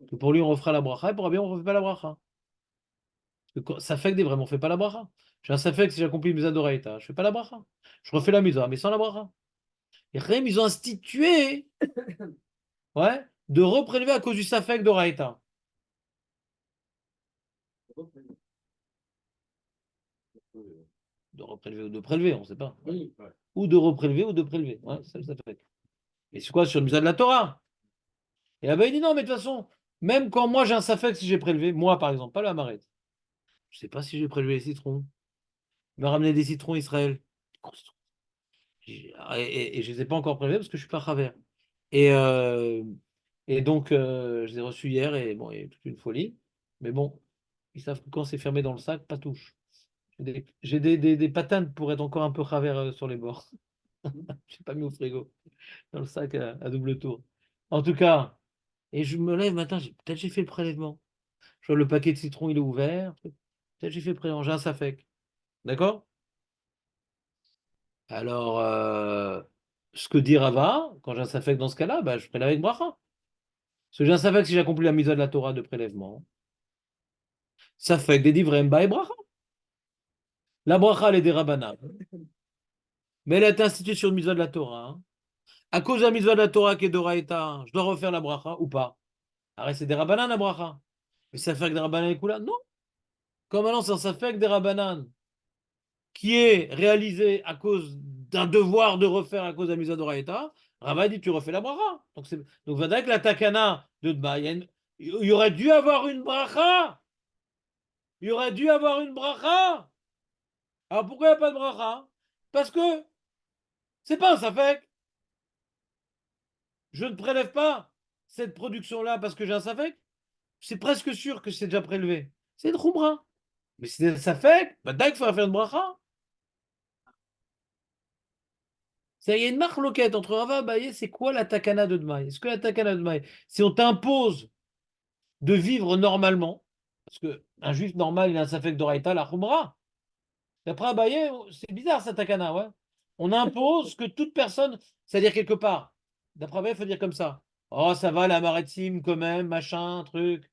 Speaker 1: Que pour lui, on refera la bracha, et pour Rabbi, on ne refait pas la bracha. Ça fait que des vraiment, on ne fait pas la bracha. J'ai un safek si j'accomplis une mise d'oreita, je ne fais pas la bracha. Je refais la mise, mais sans la bracha. Et Rem, ils ont institué ouais, de reprélever à cause du safek d'oreita. De reprélever ou de prélever, on ne sait pas.
Speaker 2: Oui.
Speaker 1: Ou de reprélever ou de prélever. Ouais, c'est le safek. Et c'est quoi sur une mise de la Torah? Et là-bas, il dit non, mais de toute façon, même quand moi j'ai un safek, si j'ai prélevé, moi par exemple, pas le Hamaret, je ne sais pas si j'ai prélevé les citrons. Il m'a ramené des citrons Israël. Et je ne les ai pas encore prélevés parce que je ne suis pas travers. Et, euh, et donc, je les ai reçus hier et bon, il y a toute une folie. Mais bon, ils savent que quand c'est fermé dans le sac, pas touche. J'ai des patentes pour être encore un peu travers sur les bords. Je l'ai pas mis au frigo, dans le sac à double tour. En tout cas, et je me lève matin, peut-être j'ai fait le prélèvement. Je vois le paquet de citron, il est ouvert. Peut-être j'ai fait le prélèvement, j'ai un safek. D'accord? Alors, ce que dit Rava, quand j'ai un safek dans ce cas-là, bah, je prélève avec bracha. Parce que j'ai un safek si j'ai accompli la mise de la Torah de prélèvement. Safek des divrei ba et bracha. La bracha, elle est des rabbanan. Mais elle a été instituée sur une mise de la Torah. Hein. À cause de la mise de la Torah qui est d'Oraïta, je dois refaire la bracha ou pas? Arrête, c'est des rabbanan la bracha. Mais ça fait que des rabbanan et kula? Non. Comme maintenant, ça fait que des rabbanan qui est réalisé à cause d'un devoir de refaire à cause de la mise à d'Oraïta, Rava dit tu refais la bracha. Donc avec la takana de Dma, il y aurait dû avoir une bracha. Il y aurait dû avoir une bracha. Alors pourquoi il n'y a pas de bracha? Parce que c'est pas un safek. Je ne prélève pas cette production-là parce que j'ai un safek. C'est presque sûr que c'est déjà prélevé. C'est une khumra. Mais si c'est un safek, bah il faut faire une bracha. Il y a une marque loquette entre Rava et Abaye, c'est quoi la takana de Dmaï? Est-ce que la takana de Dmaï, si on t'impose de vivre normalement, parce qu'un juif normal, il a un safek d'oraïta, la khumra. D'après Abaye, c'est bizarre sa takana, ouais. On impose que toute personne, c'est-à-dire quelque part, d'après Abaye, il faut dire comme ça. Oh, ça va, la maritime, quand même, machin, truc,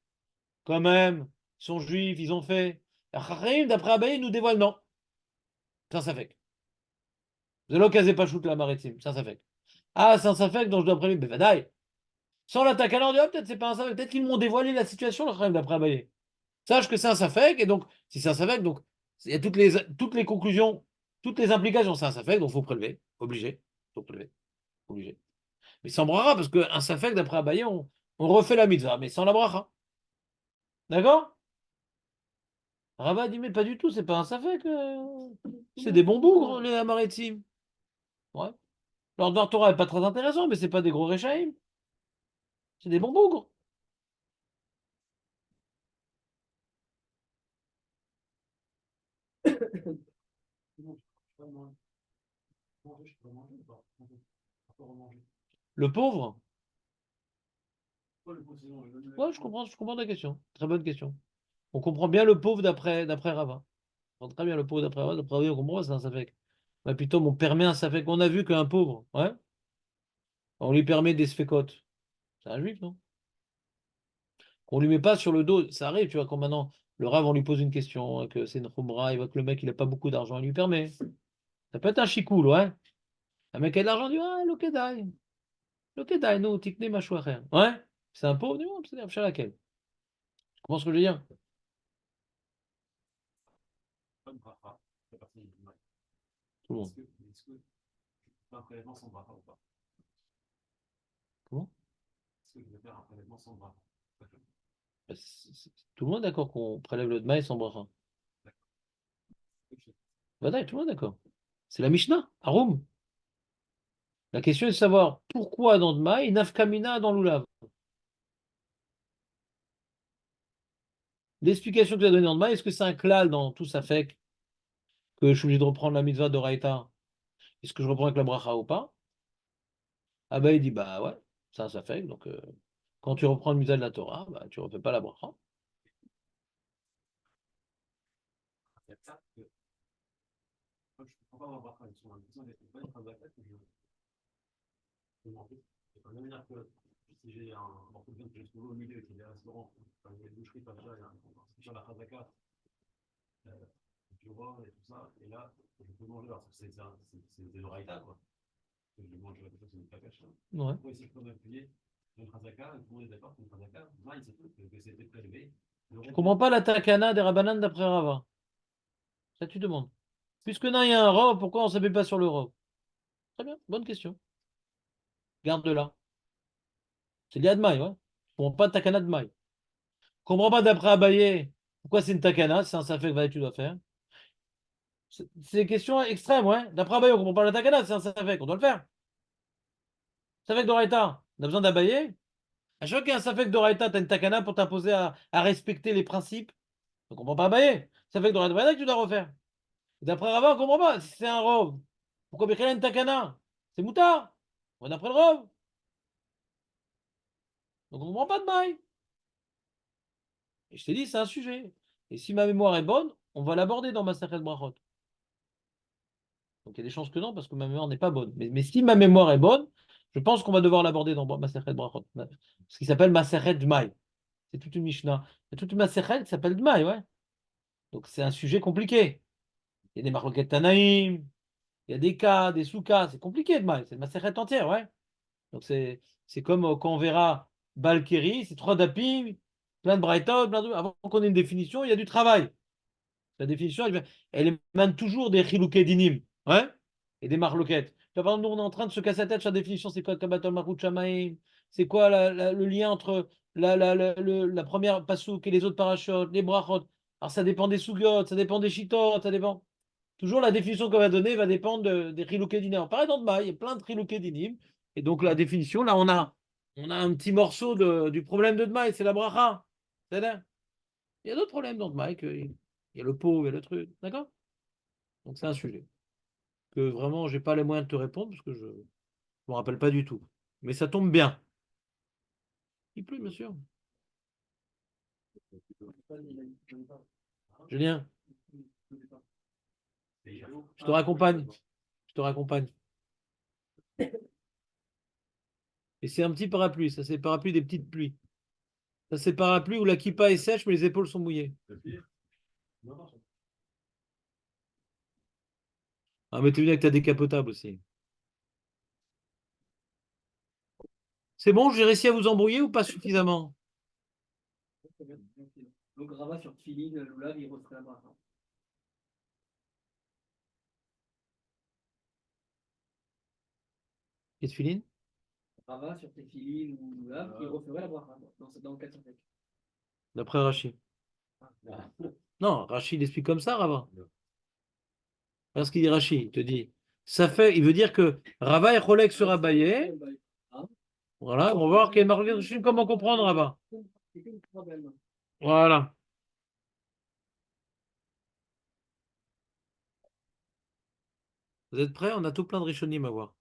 Speaker 1: quand même, ils sont juifs, ils ont fait. D'après Abaye, il nous dévoile non. C'est un safek. Vous allez au pas shoot la maritime, c'est un safek. Ah, c'est un safek dont je dois prévenir. Ben, vadaï. Sans la takana, on dit, oh, peut-être c'est pas un safek, peut-être qu'ils m'ont dévoilé la situation, d'après Abaye. Sache que c'est un safek, et donc, si c'est un safek, donc, il y a toutes les conclusions, toutes les implications, c'est un safek, donc il faut prélever, obligé, faut prélever, obligé. Mais sans bracha, parce qu'un safek, d'après Abaye, on refait la mitzvah, mais sans la bracha. D'accord? Rava dit, mais pas du tout, c'est pas un safek, c'est des bons bougres, les maritimes. Ouais. Leur Torah n'est pas très intéressant, mais c'est pas des gros réchaïm. C'est des bons bougres. Le pauvre? Ouais, je comprends ta question. Très bonne question. On comprend bien le pauvre d'après Rava. On comprend très bien le pauvre d'après Rava. D'après Rava, on comprend, c'est un safek. Mais plutôt, on permet un safek. On a vu qu'un pauvre, ouais, on lui permet des sfécotes. C'est un juif, non? Qu'on lui met pas sur le dos. Ça arrive, tu vois, quand maintenant le Rav, on lui pose une question, que c'est une khumra, il voit que le mec, il a pas beaucoup d'argent, il lui permet. Ça peut être un chikoul, ouais. Un mec qui a de l'argent, il dit, ah, l'okedai. L'okedai, nous, tikne machouacher. Ouais. C'est un pauvre, non, c'est un laquelle. Tu comprends ce que je veux dire?
Speaker 3: Pas de bracha, fait partie du mal.
Speaker 1: Tout le monde.
Speaker 3: Est-ce que un prélèvement sans bracha ou pas?
Speaker 1: Comment?
Speaker 3: Est-ce que je vais faire un prélèvement sans bracha?
Speaker 1: Bah, tout le monde est d'accord qu'on prélève le dmaï sans bracha. Voilà, tout le monde est d'accord. C'est la Mishnah, Arum. La question est de savoir pourquoi dans dmaï, nafkamina dans l'oulav. L'explication que tu as donnée dans dmaï, est-ce que c'est un klal dans tout ça fait que je suis obligé de reprendre la mitzvah de Raïta? Est-ce que je reprends avec la bracha ou pas? Ah bah il dit bah ouais, ça fait. Donc quand tu reprends le mitzvah de la Torah, bah, tu ne refais pas la bracha.
Speaker 3: Il y a ça que moi, je ne comprends pas ma bracha. Ils sont l'impression d'être pas une phrase d'attaque que je m'en fous. C'est pas la même manière que si j'ai un morceau de viande que j'ai trouvé au milieu, qui est un restaurant, enfin, il y a une boucherie, pas déjà, il y a un sur la chazaka, du rhum et tout ça, et là, je peux manger, alors c'est de raïta, quoi. Je mange quelque chose, c'est une cacache.
Speaker 1: Ouais.
Speaker 3: Pourquoi ici je peux m'appuyer sur une chazaka, tout le monde est d'accord que une chazaka, moi, il sait tout, que c'était prélevé.
Speaker 1: Je comprends pas la takana des Rabbanan d'après Rava. Ça tu demandes. Puisque non, il y a un robe, pourquoi on ne s'appuie pas sur le robe? Très bien, bonne question. Garde-la. C'est lié à Dmaï, ouais. Je comprends pas de takana de Dmaï. Je comprends pas d'après Abaye. Pourquoi c'est une takana? C'est un safek que tu dois faire. C'est des questions extrêmes, ouais. D'après Abaye, on comprend pas la takana, c'est un safek, on doit le faire. Safek d'Oraïta, on a besoin d'Abaye. À chaque fois qu'il y a un safek d'Oraïta, tu as une takana pour t'imposer à respecter les principes. On comprend pas Abaye. Safek d'Oraïta que tu dois refaire. D'après Rava, on comprend pas. Si c'est un robe, pourquoi Bechel a une takana? c'est moutard. On va d'après le Rov. Donc on ne prend pas de maille. Et je t'ai dit, c'est un sujet. Et si ma mémoire est bonne, on va l'aborder dans ma Masechet Brachot. Donc il y a des chances que non, parce que ma mémoire n'est pas bonne. Mais si ma mémoire est bonne, je pense qu'on va devoir l'aborder dans Masechet Brachot. Ce qui s'appelle Masechet Dmaï. C'est toute une Mishnah. Il y a toute une Masechet qui s'appelle Dmaï, ouais. Donc c'est un sujet compliqué. Il y a des Marloquet Tanaïm, il y a des cas, des sous-cas. C'est compliqué Dmaï. C'est une Masechet entière, ouais. Donc c'est comme quand on verra Balkeri, c'est 3 dapim, plein de Brighton, plein de... Avant qu'on ait une définition, il y a du travail. La définition, elle émane toujours des chilouké dinim, hein, et des marloquettes. Par exemple, nous, on est en train de se casser la tête sur la définition, c'est quoi Kabatal Marut Shamaim? C'est quoi le lien entre la première pasouk et les autres parachutes, les brachot? Alors ça dépend des sougiotes, ça dépend des chitotes, ça dépend. Toujours la définition qu'on va donner va dépendre des chilouké dinim. Pareil dans Dma, il y a plein de chilouké dinim. Et donc la définition, là, on a un petit morceau du problème de Dma, et c'est la bracha. C'est-à-dire, il y a d'autres problèmes dans Dma, il y a le pot, il y a le truc, d'accord? Donc c'est un sujet que vraiment, j'ai pas les moyens de te répondre parce que je ne me rappelle pas du tout. Mais ça tombe bien. Il pleut, bien sûr. Julien, je te raccompagne. Je te raccompagne. Et c'est un petit parapluie, ça c'est le parapluie des petites pluies. Ça c'est le parapluie où la kippa est sèche mais les épaules sont mouillées. Ah mais t'es venu avec ta décapotable aussi. C'est bon, j'ai réussi à vous embrouiller ou pas suffisamment?
Speaker 2: Donc Rava sur Tfilin, Lulav, il referait la bracha.
Speaker 1: Et Tfilin?
Speaker 2: Rava sur Tfilin ou Lulav, il referait la bracha dans le cas de Safek.
Speaker 1: D'après Rachid. Non, Rachid explique comme ça, Rava. Parce ce qu'il dit Rachid, il te dit, ça fait, il veut dire que Rava est Cholek sur Abaye. Voilà, on va voir quelle marque de comment comprendre Rava. Voilà. Vous êtes prêts? On a tout plein de Rishonim à voir.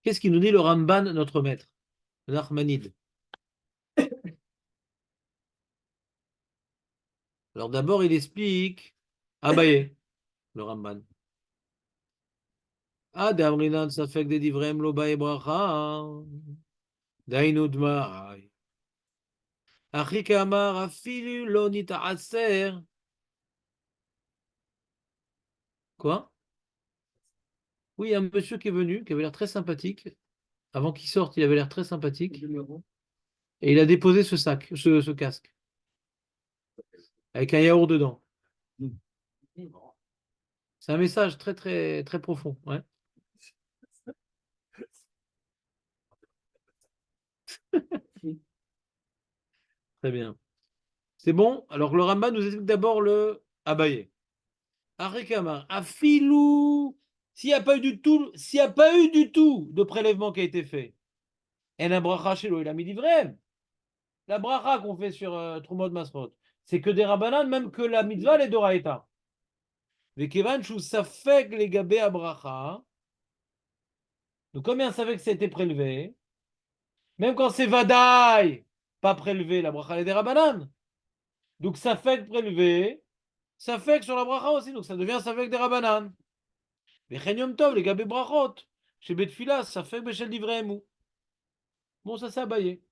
Speaker 1: Qu'est-ce qu'il nous dit le Ramban, notre maître? Le Nachmanide. Alors d'abord, il explique Abaye, le Ramban. Amrinan safek de divrem lo bae bracha. Dainu dma'ai. Achi kamar afilu lo nita'aser. Quoi? Oui, il y a un monsieur qui est venu, qui avait l'air très sympathique. Avant qu'il sorte, il avait l'air très sympathique. Et il a déposé ce sac, ce casque. Avec un yaourt dedans. C'est un message très, très, très profond. Ouais. Très bien. C'est bon? Alors, le Rambam nous explique d'abord le Abaye. Arekama, Afilou. S'il n'y a pas eu du tout, s'il n'y a pas eu du tout de prélèvement qui a été fait, et la bracha chez il a mis d'ivrem. La bracha qu'on fait sur Trumot Masrot, c'est que des rabbanan, même que la mitzvah, les doraïta. Vekevan chou safek les gabé à bracha. Donc, combien savait que c'était prélevé? Même quand c'est vadaï, pas prélevé, la bracha les des rabbanan. Donc, safek prélevé, safek sur la bracha aussi. Donc, ça devient safek des rabbanan. Vechenyom tov les gabé brachot. Chez Betfila, safek bechel divrem. Bon, ça s'est abayé.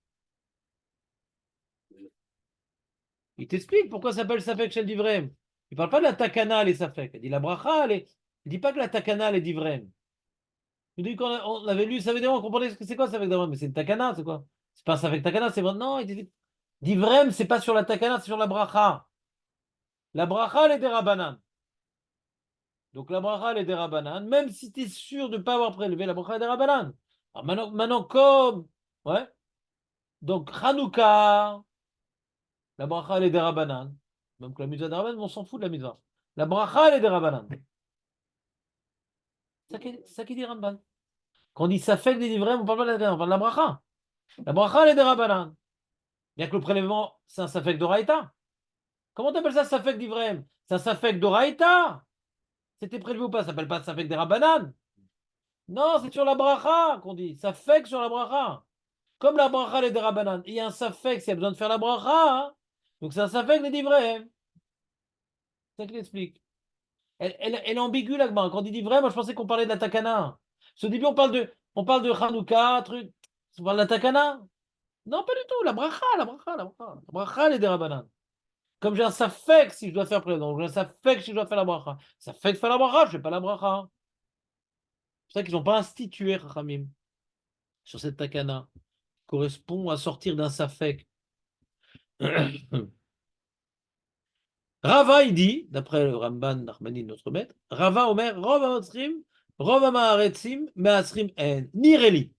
Speaker 1: Il t'explique pourquoi ça s'appelle Safek Shel Divrem. Il ne parle pas de la takana, les Safek. Il dit la bracha, il ne dit pas que la takana, les Divrem. Il dit qu'on avait lu, ça veut dire, on comprenait ce que c'est quoi Safek Divrem, mais c'est une takana, c'est quoi? C'est pas un Safek takana, c'est maintenant. Il dit Divrem, c'est pas sur la takana, c'est sur la bracha. La bracha, elle est des rabanan. Donc la bracha, elle est des rabanan. Même si tu es sûr de ne pas avoir prélevé, la bracha, elle est des rabanan. Alors maintenant, comme. Ouais. Donc, Hanouka. La bracha, elle est des rabanan. Même que la mitzvah des rabanan, on s'en fout de la mitzvah. La bracha, elle est des rabanan. C'est ça qui dit Ramban. Quand on dit safek des livrets, on parle pas de la, on parle de la bracha. La bracha, elle est des rabanan. Bien que le prélèvement, c'est un safek d'oraïta. Comment t'appelles ça safek d'ivrem? C'est un safek d'oraïta. C'était prélevé ou pas? Ça s'appelle pas Safek des Rabbanan. Non, c'est sur la bracha qu'on dit. Safek sur la bracha. Comme la bracha les des Rabbanan. Il y a un Safek s'il y a besoin de faire la bracha. Hein. Donc c'est un Safek des divrei. C'est ça qu'il explique. Elle est ambiguë là, quand on dit vrai, moi je pensais qu'on parlait de la takana. Au début, on parle de Hanouka, truc. On parle de la takana? Non, pas du tout. La bracha, la bracha, la bracha. La bracha, les dérabanan. Comme j'ai un safek si je dois faire présent. J'ai un safek si je dois faire la bracha. Safek faire la bracha, je fais pas la bracha. C'est pour ça qu'ils n'ont pas institué Rachamim sur cette takana. Correspond à sortir d'un safek. Rava, il dit, d'après le Ramban Nachmani, notre maître, Rava Omer, Rov Amatzrim, Rov Amaharetzim, Measrim En, Nireli.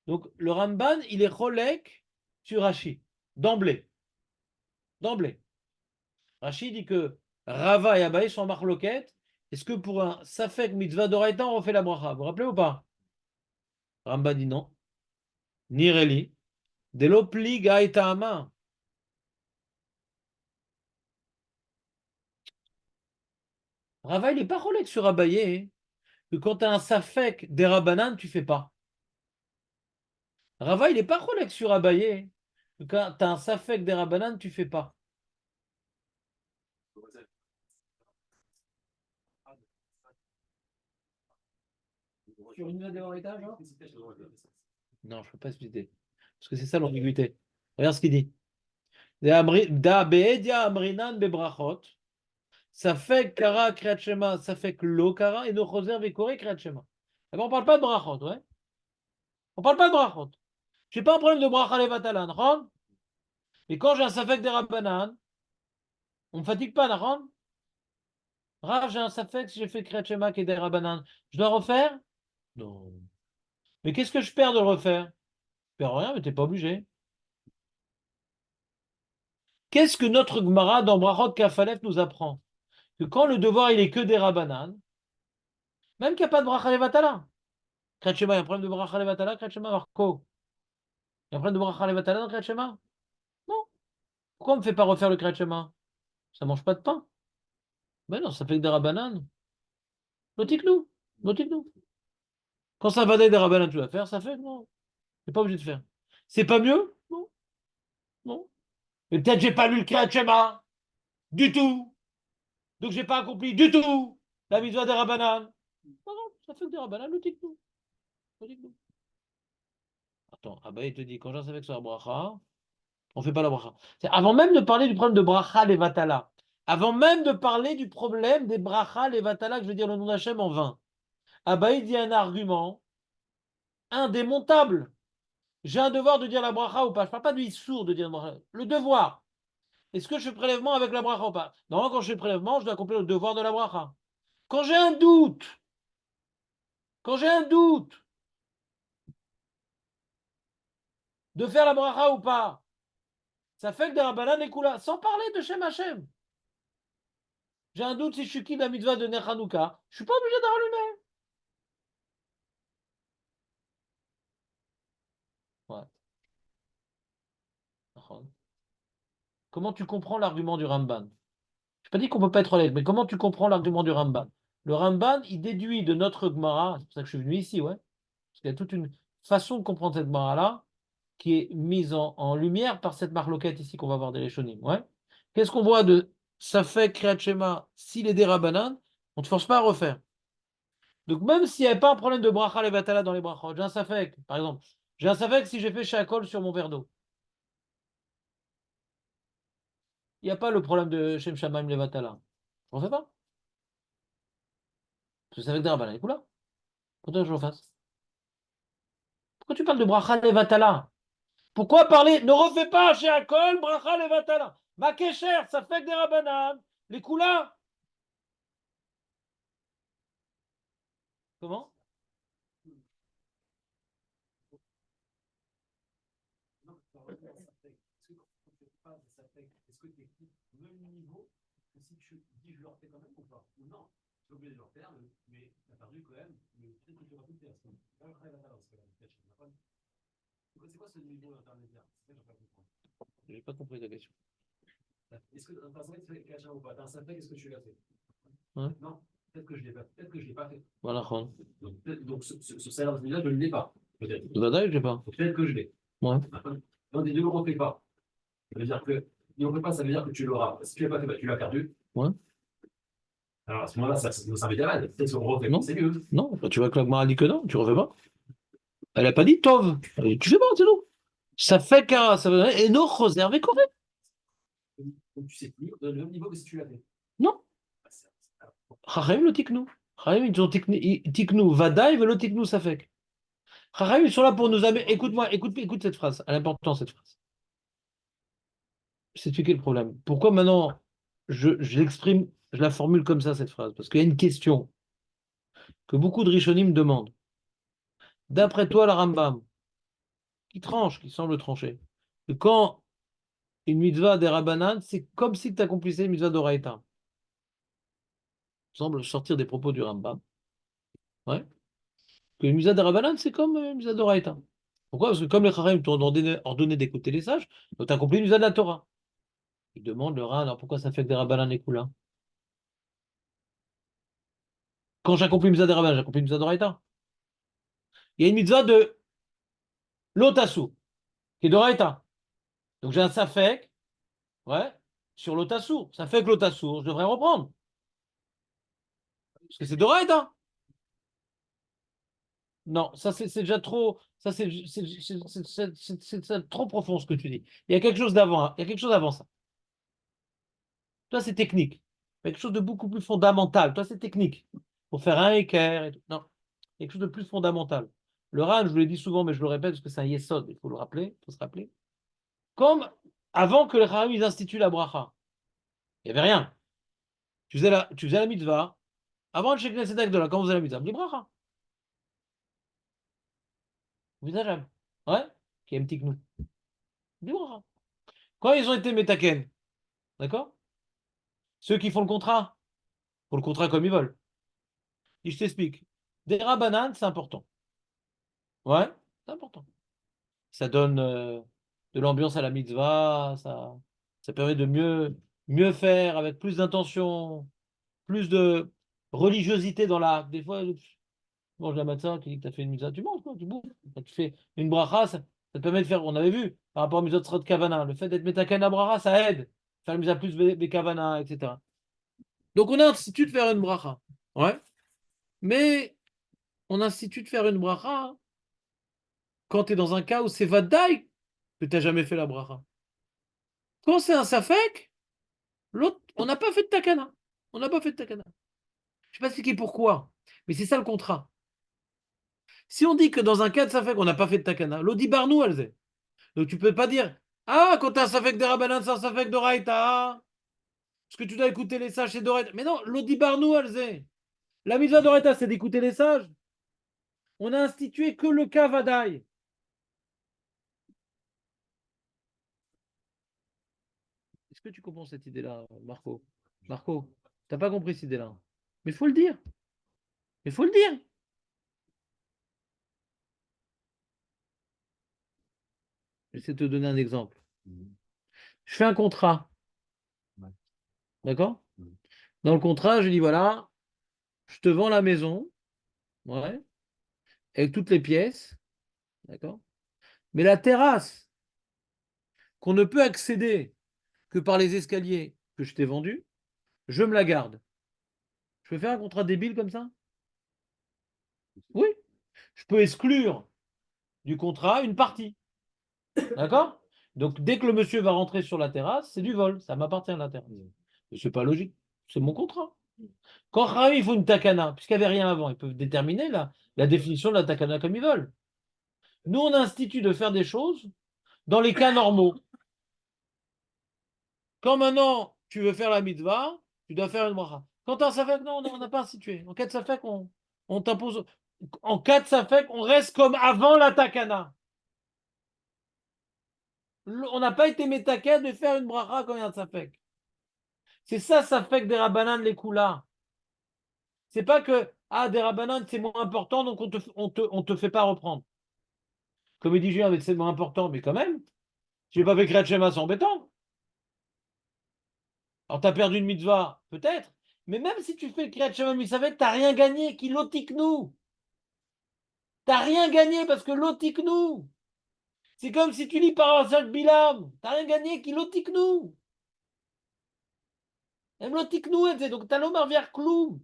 Speaker 1: Donc le Ramban, il est cholek sur Rashi, d'emblée. D'emblée. Rashi dit que Rava et Abaye sont en marloquette. Est-ce que pour un Safek mitzvah d'Oraita, on refait la bracha? Vous vous rappelez ou pas? Ramban dit non. Nireli. Delo pli gaïtaama. Rava, il n'est pas cholek sur Abaye. Hein, que quand tu as un Safek des Rabanan, tu fais pas. Rava, il n'est pas cholek sur Abaye. Quand tu as un Safek des Rabanan, tu fais pas.
Speaker 2: Sur une note de étage, genre
Speaker 1: Non, je ne peux pas expliquer. Parce que c'est ça l'ambiguïté. Regarde ce qu'il dit. Da be'edia amrinan bebrachot. Ça fait kara kriyat shema, ça fait que lo kara et no choser vekore kriyat shema. On ne parle pas de brachot, ouais. On parle pas de brachot. Je n'ai pas un problème de bracha levatala, non? Mais quand j'ai un safek des rabbanan, on ne me fatigue pas, non? Rav, j'ai un safek si j'ai fait kriyat shema qui est des rabbanan. Je dois refaire? Non. Mais qu'est-ce que je perds de le refaire? Je perds rien, mais tu n'es pas obligé. Qu'est-ce que notre Gemara dans Brachot Kafalef nous apprend? Que quand le devoir il est que des rabbanan, même qu'il n'y a pas de bracha levatala. Kriyat shema, il y a un problème de bracha levatala, kriyat shema, Marco. Il y a un problème de bracha levatala dans Kriyat shema? Non. Pourquoi on ne me fait pas refaire le Kriyat shema? Ça mange pas de pain. Ben non, ça fait que des rabbanan. Notique-nous. Notique-nous. Quand ça va des rabbanan, tu vas faire, ça fait? Non. Tu n'es pas obligé de faire. C'est pas mieux? Non. Non. Mais peut-être j'ai pas lu le Kriyat shema. Du tout. Donc j'ai pas accompli du tout la mitzvah des rabbanan. Non, non, ça fait que des rabbanan, notique-nous. Notique-nous. Attends, ah bah il te dit, quand j'en savais que sur la bracha, on ne fait pas la bracha. Avant même de parler du problème de bracha levatala, avant même de parler du problème des bracha levatala, que je veux dire le nom d'Hachem en vain, Abaï dit un argument indémontable. J'ai un devoir de dire la bracha ou pas. Je ne parle pas du sourd de dire la bracha. Le devoir. Est-ce que je fais prélèvement avec la bracha ou pas? Non, quand je fais prélèvement, je dois accomplir le devoir de la bracha. Quand j'ai un doute, quand j'ai un doute de faire la bracha ou pas, ça fait que des rabbanan et kula, sans parler de Shem Hashem. J'ai un doute si je suis qui la mitzvah de Ner Hanouka. Je ne suis pas obligé d'en rallumer. Ouais. Comment tu comprends l'argument du Ramban? Je n'ai pas dit qu'on ne peut pas être honnête, mais comment tu comprends l'argument du Ramban? Le Ramban, il déduit de notre Gemara, c'est pour ça que je suis venu ici, ouais, parce qu'il y a toute une façon de comprendre cette Gemara-là qui est mise en lumière par cette marloquette ici qu'on va voir des Rishonim. Ouais. Qu'est-ce qu'on voit de Safek Kriyat Shema s'il est des Rabbanan? On ne te force pas à refaire. Donc même s'il n'y avait pas un problème de bracha levatala dans les brachot, j'ai un Safek, par exemple, j'ai un Safek si j'ai fait Shakol sur mon verre d'eau. Il n'y a pas le problème de Shem Shamaim Levatala. On ne fait pas. Parce que c'est avec des rabbins. Et là, pourquoi je le fasse? Pourquoi tu parles de bracha levatala? Pourquoi parler? Ne refais pas chez Akol, bracha levatala. Ma kécher, ça fait que des rabbanan. Les koulas. Comment?
Speaker 3: Non, est-ce que tu es au même niveau que si tu dis je le refais quand même ou pas? Ou non, tu es obligé de le refaire, mais tu as perdu quand même, mais peut-être que tu vas tout faire. C'est quoi ce niveau intermédiaire? C'est ça que je ne pas comprendre.
Speaker 1: J'ai pas compris ta question.
Speaker 3: Est-ce que dans ta semaine, tu fais cacha ou pas? Dans un fait, est-ce que tu l'as fait?
Speaker 1: Hein?
Speaker 3: Non. Peut-être que je l'ai pas, peut-être que je l'ai pas fait.
Speaker 1: Voilà.
Speaker 3: Donc ce salaire là je ne l'ai pas. Peut-être.
Speaker 1: Vadaï, je sais pas.
Speaker 3: Peut-être que je l'ai.
Speaker 1: Ouais.
Speaker 3: L'un des deux ne le refait pas. Ça veut dire que il ne refait pas, ça veut dire que tu l'auras. Si tu l'as pas fait, bah, tu l'as perdu.
Speaker 1: Ouais.
Speaker 3: Alors à ce moment-là, ça m'est mal. Peut-être qu'on refait,
Speaker 1: Non.
Speaker 3: c'est mieux.
Speaker 1: Non, bah, tu vois que l'Agmara dit que non, tu refais pas. Elle a pas dit Tov. Elle a dit, tu fais pas, c'est tout. Ça fait qu'un, ça veut dire, et non, réservé correct.
Speaker 3: Donc tu sais plus, le même niveau que si tu l'as fait.
Speaker 1: Non.
Speaker 3: Ah,
Speaker 1: Chachamim le tiknou. Chachamim, ils ont tiknou vadaï, velo tiknou safek. Chachamim, ils sont là pour nous amener. Écoute-moi, écoute cette phrase. Elle est importante, cette phrase. Je sais expliquer le problème. Pourquoi maintenant je l'exprime, je la formule comme ça, cette phrase? Parce qu'il y a une question que beaucoup de Rishonim me demandent. D'après toi, la Rambam, qui tranche, qui semble trancher, que quand une mitzvah des Rabbanan, c'est comme si tu accomplissais une mitzvah d'Oraïta. Semble sortir des propos du Rambam. Ouais. Que une mitzvah des Rabbanan, c'est comme une mitzvah d'Oraïta. Pourquoi? Parce que comme les Chachamim t'ont ordonné d'écouter les sages, donc tu as accompli une mitzvah de la Torah. Il demande le Ran, alors pourquoi ça fait que des Rabbanan et Kula? Quand j'accomplis une mitzvah des Rabbanan, j'accomplis une mitzvah d'Oraïta. Il y a une mitzvah de l'Otasu, qui est d'Oraïta. Donc j'ai un Safek, ouais, sur l'Otasu. Ça fait que l'Otasu, je devrais reprendre. Parce que c'est d'Oraïta. Non, ça c'est déjà trop. Ça c'est trop profond ce que tu dis. Il y a quelque chose d'avant. Il y a quelque chose avant ça. Toi, c'est technique. Il y a quelque chose de beaucoup plus fondamental. Toi, c'est technique. Pour faire un équerre et tout. Non, quelque chose de plus fondamental. Le Ran, je vous l'ai dit souvent, mais je le répète parce que c'est un yesod. Il faut le rappeler. Il faut se rappeler. Comme avant que les Chachamim ils instituent la bracha, il n'y avait rien. Tu faisais la mitzvah. Avant le Shekinah Tzedek de là, quand vous faisait la mitzvah, dit bracha. Envisageable. Ouais, qui est un petit que nous. Dit bracha. Quand ils ont été métaken, d'accord? Ceux qui font le contrat comme ils veulent. Et je t'explique. Des rabbanan, c'est important. Ouais, c'est important. Ça donne de l'ambiance à la mitzvah, ça permet de mieux faire avec plus d'intention, plus de religiosité dans l'acte. Des fois, tu manges la matzah, qui dit que tu as fait une mitzvah, tu manges, quoi, tu bouffes. Quand tu fais une bracha, ça te permet de faire, on avait vu, par rapport à mitzvot de kavana, le fait d'être metaken à bracha, ça aide. Faire une mitzvah plus des kavana, etc. Donc on institue de faire une bracha. Ouais. Mais on institue de faire une bracha quand tu es dans un cas où c'est vadaï que tu n'as jamais fait la bracha. Quand c'est un safek, l'autre, on n'a pas fait de takana. On n'a pas fait de takana. Je ne sais pas expliquer pourquoi, mais c'est ça le contrat. Si on dit que dans un cas de safek, on n'a pas fait de takana, l'autre dit barnou, elle. Donc tu ne peux pas dire, ah, quand tu as un safek de rabanan, c'est un safek de raïta. Parce que tu dois écouter les sages, c'est d'oraïta. Mais non, l'autre dit barnou, elle. La mitzvah d'oraïta, c'est d'écouter les sages. On a institué que le cas vadaï. Est-ce que tu comprends cette idée-là, Marco? Marco, t'as pas compris cette idée-là. Mais il faut le dire. Il faut le dire. J'essaie de te donner un exemple. Je fais un contrat. D'accord? Dans le contrat, je dis voilà, je te vends la maison, ouais, avec toutes les pièces, d'accord? Mais la terrasse, qu'on ne peut accéder que par les escaliers que je t'ai vendus, je me la garde. Je peux faire un contrat débile comme ça? Oui. Je peux exclure du contrat une partie. D'accord? Donc, dès que le monsieur va rentrer sur la terrasse, c'est du vol. Ça m'appartient, la terrasse. C'est pas logique. C'est mon contrat. Quand Rahim, il faut une takana, puisqu'il n'y avait rien avant, ils peuvent déterminer la définition de la takana comme ils veulent. Nous, on institue de faire des choses dans les cas normaux. Quand maintenant, tu veux faire la mitzvah, tu dois faire une bracha. Quand tu as un safek, non, on n'a pas institué. En cas de safek, on t'impose. En cas de safek, on reste comme avant la takana. On n'a pas été métaken de faire une bracha quand il y a un safek. C'est ça, safek des rabbanan les koulas. C'est pas que, des rabbanan, c'est moins important, donc on te fait pas reprendre. Comme il dit Julien, mais c'est moins important, mais quand même, tu n'as pas fait Kriyat Shema, c'est embêtant. Alors, tu as perdu une mitzvah, peut-être, Mais même si tu fais le Kriyat Shema Misafek, tu n'as rien gagné, qui l'otiknou. Tu n'as rien gagné parce que l'otiknou. C'est comme si tu lis Parashat Bilam. Tu n'as rien gagné, qui l'otiknou. Même l'otiknou, donc tu as l'omar vers Kloum.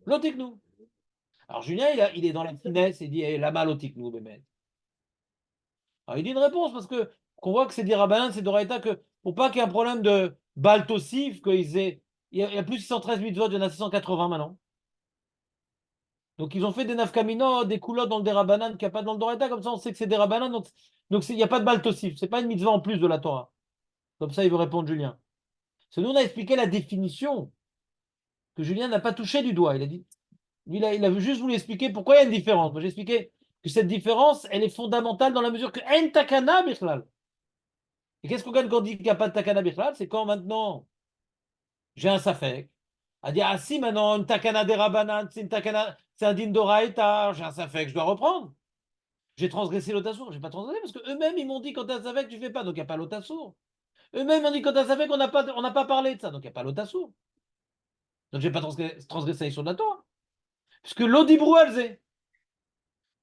Speaker 1: L'otiknou. Alors Julien, il est dans la finesse, il dit lama l'otiknou, bémet. Alors il dit une réponse parce que qu'on voit que c'est dit Rabbanan, c'est d'Oraïta que pour pas qu'il y ait un problème de baltosif, il y a plus de 613 mitzvot, il y en a 680 maintenant. Donc ils ont fait des nafkamino, des coulottes dans le Derabanan qu'il n'y a pas dans le Doraita, comme ça on sait que c'est des Rabbanan, donc il n'y a pas de baltosif, c'est pas une mitzvah en plus de la Torah. Comme ça il veut répondre Julien. Parce que nous on a expliqué la définition que Julien n'a pas touché du doigt. Il a dit, il a juste voulu expliquer pourquoi il y a une différence. Moi j'ai expliqué que cette différence, elle est fondamentale dans la mesure que en takana bichlal. Et qu'est-ce qu'on gagne quand on dit qu'il n'y a pas de takana bichlal? C'est quand maintenant j'ai un safek. À dire, ah si, maintenant, une takana des Rabbanan, c'est une takana, c'est un din d'Oraïta, j'ai un safek, je dois reprendre. J'ai transgressé l'otasour. J'ai pas transgressé parce qu'eux-mêmes, ils m'ont dit quand tu as un safek, tu fais pas, donc il n'y a pas l'otasour. Eux-mêmes m'ont dit quand tu as un safek, on n'a pas parlé de ça, donc il n'y a pas l'otasour. Donc j'ai pas transgressé sur de la Torah. Puisque l'odibrou alzé.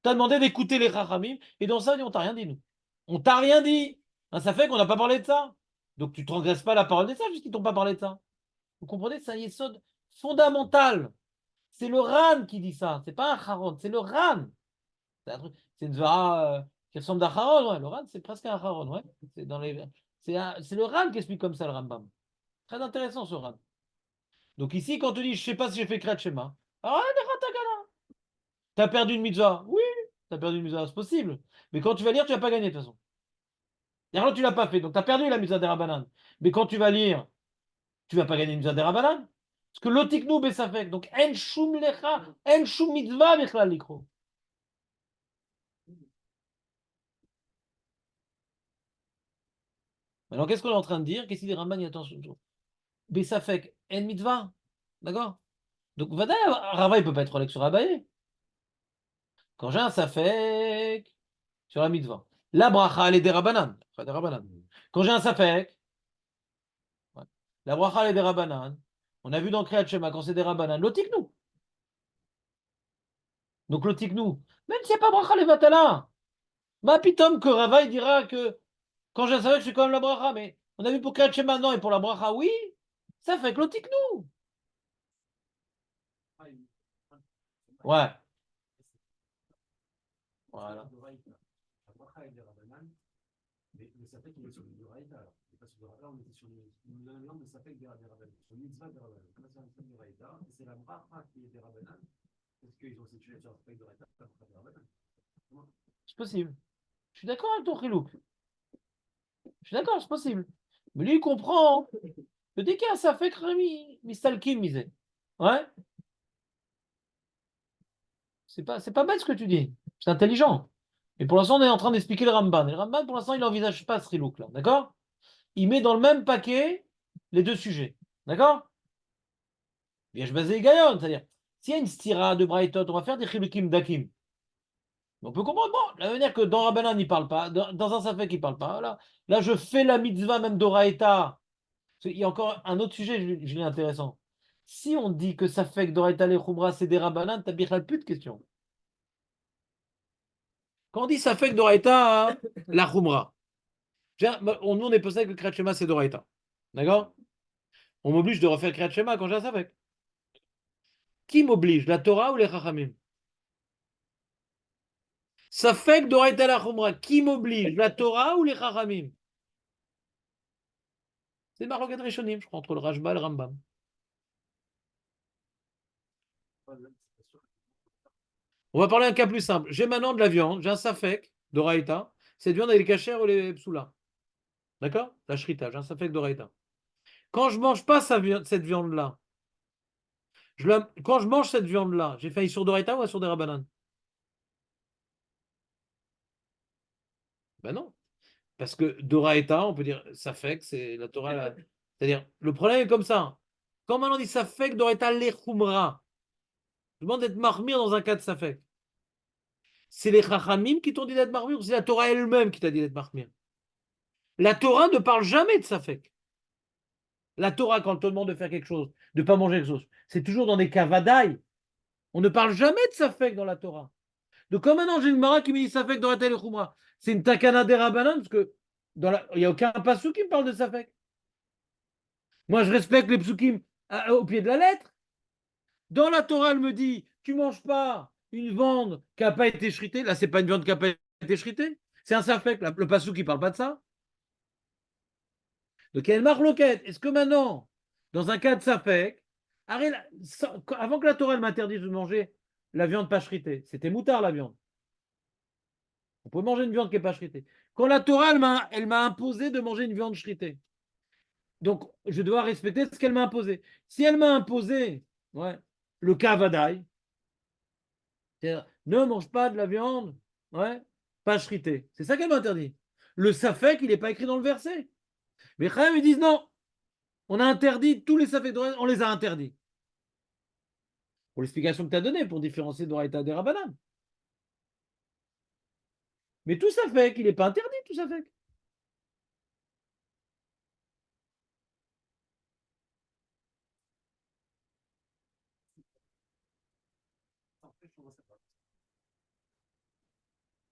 Speaker 1: Tu as demandé d'écouter les Chachamim, et dans ça, on t'a rien dit, nous. On t'a rien dit. Un safek, on n'a pas parlé de ça. Donc tu transgresses pas la parole des sages, puisqu'ils t'ont pas parlé de ça. Vous comprenez, c'est un yesod fondamental. C'est le Ran qui dit ça. C'est pas un Haron, c'est le Ran. C'est une Zvara qui ressemble à Haron. Ouais. Le Ran, c'est presque un Haron. Ouais. C'est le Ran qui explique comme ça le Rambam. Très intéressant ce Ran. Donc ici, quand tu dis, je sais pas si j'ai fait Kriyat Shema, ah, t'as perdu une mitzvah. Oui, t'as perdu une mitzvah, c'est possible. Mais quand tu vas lire, tu vas pas gagner de toute façon. Et alors, tu l'as pas fait, donc tu as perdu la mitzvah des Rabbanan. Mais quand tu vas lire, tu vas pas gagner une mitzvah des Rabbanan. Parce que l'otiknou besafek, donc en shum lecha, en shum mitzvah bichlal likro. Alors, qu'est-ce qu'on est en train de dire? Qu'est-ce qu'il dit Ramban? Attention. Besafek, en mitzvah. D'accord? Donc, Vada, Rava, il ne peut pas être Rolex sur Abaye. Quand j'ai un safek sur la mitzvah, la bracha, elle est des Rabbanan. Quand j'ai un safek, ouais, la bracha, elle est des Rabbanan. On a vu dans Kriyat Shema, quand c'est des Rabbanan, l'otiknou. Donc, l'otiknou, même s'il n'y a pas bracha, les vatala. Ma pitom que Rava, il dira que quand j'ai un safek, je fais quand même la bracha. Mais on a vu pour Kriyat Shema, non, et pour la bracha, oui. Ça fait que l'otiknou. Ouais. Voilà.
Speaker 3: La bracha est des Rabbanan, mais le safek il est sur le Raïta. Alors, et pas sur le Raïta, on était sur le. Nous donnons l'exemple de safek des Rabbanan, sur le mitzvah des Rabbanan. Comme c'est un mitzvah du Raïta, et c'est la bracha qui est des Rabbanan, parce qu'ils ont situé sur le safek de Raïta, la bracha des Rabbanan.
Speaker 1: C'est possible. Je suis d'accord avec ton Khilouk. Je suis d'accord, c'est possible. Mais lui, il comprend que dès qu'il y a un safek, mistalkim, misé. Ouais. C'est pas bête ce que tu dis. C'est intelligent. Mais pour l'instant, on est en train d'expliquer le Ramban. Et le Ramban, pour l'instant, il n'envisage pas ce Khilouk là. D'accord? Il met dans le même paquet les deux sujets. D'accord? Bien, je basé Gaïon. C'est-à-dire, s'il y a une stira de Braithot, on va faire des Khiloukim d'Akim. On peut comprendre, bon, la manière que dans Rabbanan, il ne parle pas, dans un Safek, il ne parle pas. Là, je fais la mitzvah même d'Oraïta. Il y a encore un autre sujet, Julien, intéressant. Si on dit que Safek d'Oraïta les Khumra, c'est des Rabbanan, t'as bien plus de question. Quand on dit Safek d'Oraïta, hein, la Khumra. Nous, on est posé que le Kriyat Shema, c'est d'Oraïta. D'accord? On m'oblige de refaire le Kriyat Shema quand j'ai un Safek. Qui m'oblige, la Torah ou les Chachamim? Safek d'Oraïta la Khumra, qui m'oblige, la Torah ou les Chachamim? C'est Marocat Rishonim, je crois, entre le Rajba et le Rambam. On va parler d'un cas plus simple. J'ai maintenant de la viande, j'ai un safek de raïta. Cette viande, elle est cachère ou les psoula. D'accord? La shrita, j'ai un safek de raïta. Quand je mange pas cette viande-là, quand je mange cette viande-là, j'ai fait sur de raïta ou sur des rabanan? Ben non. Parce que de raïta, on peut dire safek, c'est la Torah. C'est-à-dire, le problème est comme ça. Quand maintenant on dit safek de raïta les khumra, je demande d'être marmire dans un cas de safek. C'est les chachamim qui t'ont dit d'être marmire ou c'est la Torah elle-même qui t'a dit d'être marmire? La Torah ne parle jamais de Safek. La Torah, quand on te demande de faire quelque chose, de ne pas manger quelque chose, c'est toujours dans des cas vadaï. On ne parle jamais de Safek dans la Torah. Donc, comme maintenant j'ai une Mara qui me dit Safek dans la Télé Khumra, c'est une takana des Rabbanan, parce que il n'y a aucun passou qui me parle de Safek. Moi, je respecte les psukim au pied de la lettre. Dans la Torah, elle me dit tu ne manges pas une viande qui n'a pas été shritée. Là, c'est pas une viande qui n'a pas été shritée. C'est un Safek. Le passou qui ne parle pas de ça. Donc, il y a une marloquette. Est-ce que maintenant, dans un cas de Safek, avant que la Torah m'interdise de manger la viande pas shritée, c'était moutard la viande. On peut manger une viande qui n'est pas shritée. Quand la Torah, elle m'a imposé de manger une viande shritée. Donc, je dois respecter ce qu'elle m'a imposé. Si elle m'a imposé ouais, le kavadaï, c'est-à-dire ne mange pas de la viande ouais, pas shritée. C'est ça qu'elle m'a interdit. Le safek, il n'est pas écrit dans le verset. Mais quand même, ils disent non, on a interdit tous les safek, on les a interdits. Pour l'explication que tu as donnée, pour différencier d'Oraïta des Rabbanan. Mais tout safek, il n'est pas interdit, tout safek.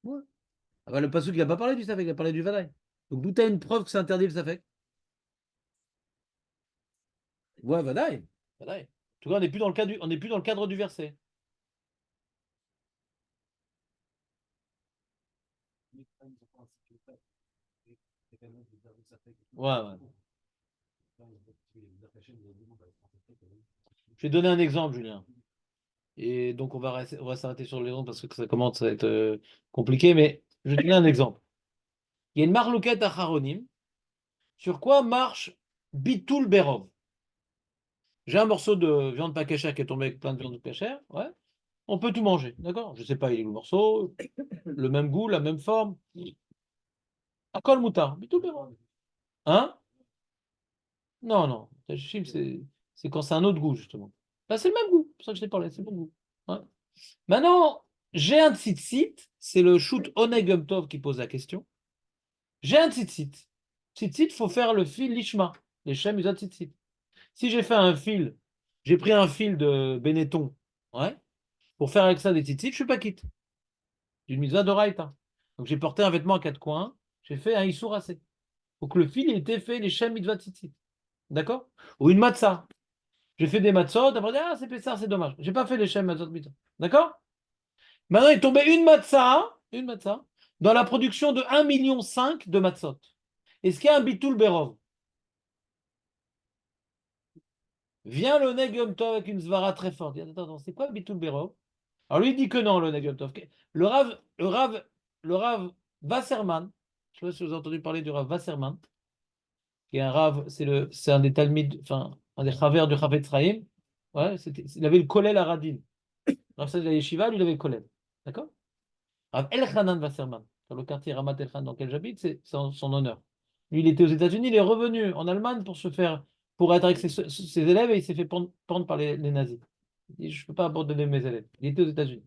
Speaker 1: Ouais. Ah bah, le Passouk, il n'a pas parlé du Safek, il a parlé du Vadaï. Donc d'où tu as une preuve que c'est interdit le Safek? Ouais, Vadaï. Vadaï. En tout cas, on n'est plus dans le cadre du verset. Ouais, ouais. Je vais donner un exemple, Julien. Et donc, on va s'arrêter sur l'exemple parce que ça commence à être compliqué, mais je vais donner un exemple. Il y a une marloquette à Haronim. Sur quoi marche Bitul Berov? J'ai un morceau de viande pas cachère qui est tombé avec plein de viande cachère. Ouais. On peut tout manger, d'accord? Je sais pas, il est où le morceau, le même goût, la même forme. À kol moutar, Bitul Berov. Hein? Non, non. Tachim, c'est quand c'est un autre goût, justement. Là, c'est le même goût. C'est pour ça que je t'ai parlé, c'est le même goût. Ouais. Maintenant, j'ai un tzitzit, c'est le shoot Oneg Yom Tov qui pose la question. J'ai un tzitzit. Tzitzit, il faut faire le fil lishma. Les Shem, ils ont tzitzit. Si j'ai fait un fil, j'ai pris un fil de Benetton, ouais, pour faire avec ça des tzitzit, je ne suis pas quitte. D'une mitzvah d'oraita. Donc j'ai porté un vêtement à quatre coins, j'ai fait un issour assez. Donc le fil, il était fait les Shem mitzvah tzitzit. D'accord? Ou une matzah. J'ai fait des matzot, après, ah, c'est ça, c'est dommage. J'ai pas fait les Shem matzot mitzvah. D'accord? Maintenant, il tombait une matzah, dans la production de 1,5 million de matzot. Est-ce qu'il y a un bitul berov? Vient le Neg Yom Tov avec une zvara très forte. Il dit, attends, c'est quoi bitul berov? Alors lui, il dit que non, le Neg Yom Tov. Le Rav Wasserman, je ne sais pas si vous avez entendu parler du Rav Wasserman, qui est un Rav, c'est un des Talmides, enfin, un des Chavers du Chavetz Chaim. Ouais, il avait le Kolel à Radin. Rav Sadeh la Yeshiva, lui, il avait le Kolel. D'accord? Rav Elchanan Wasserman, dans le quartier Ramat Elchan dans lequel j'habite, c'est son honneur. Lui, il était aux États-Unis, il est revenu en Allemagne pour être avec ses élèves et il s'est fait prendre par les nazis. Il dit, je ne peux pas abandonner mes élèves. Il était aux États-Unis.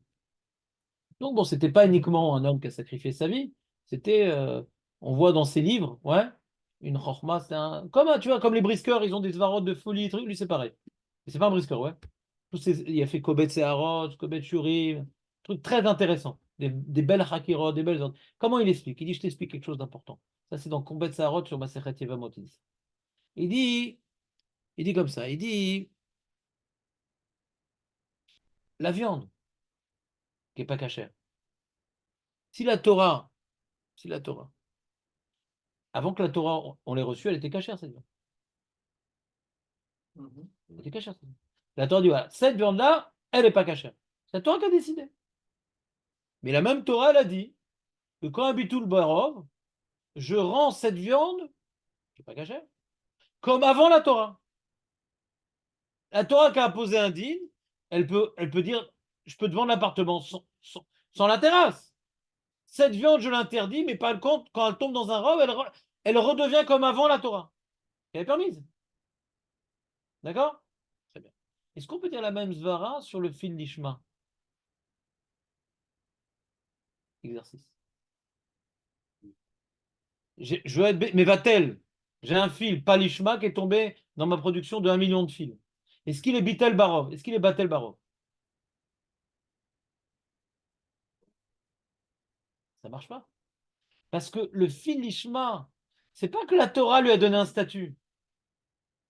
Speaker 1: Donc, bon, c'était pas uniquement un homme qui a sacrifié sa vie, c'était, on voit dans ses livres, ouais, une chorma, tu vois, comme les brisqueurs, ils ont des svarot de folie, trucs, lui, c'est pareil. Et c'est pas un brisqueur, ouais. Il a fait Kobet Seharot, Kobet Shurim, truc très intéressant. Des belles hakirot, des belles. Comment il explique? Il dit, je t'explique quelque chose d'important. Ça, c'est dans Kobet Seharot sur Masechet Yevamot. Il dit, il dit comme ça, il dit, la viande, qui n'est pas cachère. Si la Torah, si la Torah, avant que la Torah, on l'ait reçue, elle était cachère, cette viande. Elle était cachère, cette viande. La Torah dit, voilà, cette viande-là, elle n'est pas cachère. C'est la Torah qui a décidé. Mais la même Torah, elle a dit que quand un bitul barov, je rends cette viande, qui n'est pas cachère, comme avant la Torah. La Torah qui a imposé un din, elle peut dire, je peux te vendre l'appartement sans la terrasse. Cette viande, je l'interdis, mais par contre, quand elle tombe dans un robe, elle redevient comme avant la Torah. Elle est permise. D'accord? Très bien. Est-ce qu'on peut dire la même svara sur le fil d'Ishma? Exercice. Je veux être. Mais va-t-elle? J'ai un fil, pas l'ishma, qui est tombé dans ma production de 1 million de fils. Est-ce qu'il est Bitel Barov? Est-ce qu'il est Batel Barov? Ça marche pas. Parce que le fil l'ishma, c'est pas que la Torah lui a donné un statut.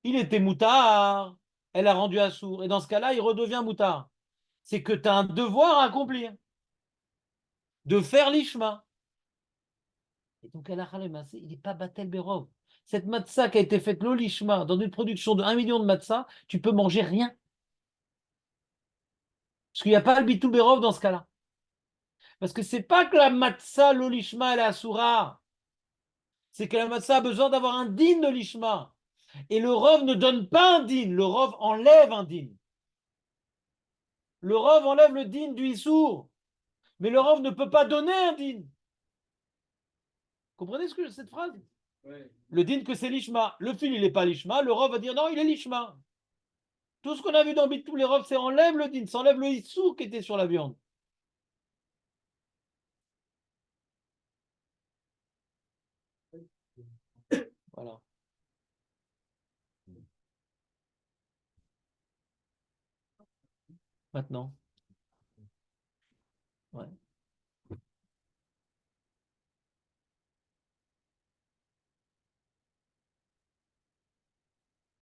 Speaker 1: Il était moutard, elle a rendu assourd. Et dans ce cas-là, il redevient moutard. C'est que tu as un devoir à accomplir, de faire l'ishma. Et donc, il n'est pas Batel Berov. Cette matzah qui a été faite l'olishma dans une production de 1 million de matzah, tu peux manger rien. Parce qu'il n'y a pas le bitul Berov dans ce cas-là. Parce que c'est pas que la matzah, l'olishma, elle est assoura. C'est que la matzah a besoin d'avoir un din de l'ishma. Et le rov ne donne pas un din, le rov enlève un din. Le rov enlève le din du issour. Mais le rov ne peut pas donner un din. Comprenez cette phrase?
Speaker 2: Ouais.
Speaker 1: Le din que c'est l'ishma. Le fil, il n'est pas l'ishma. Le rov va dire non, il est l'ishma. Tout ce qu'on a vu dans tous les rovs, c'est enlève le din, ça enlève le issour qui était sur la viande. Voilà. Maintenant. Ouais.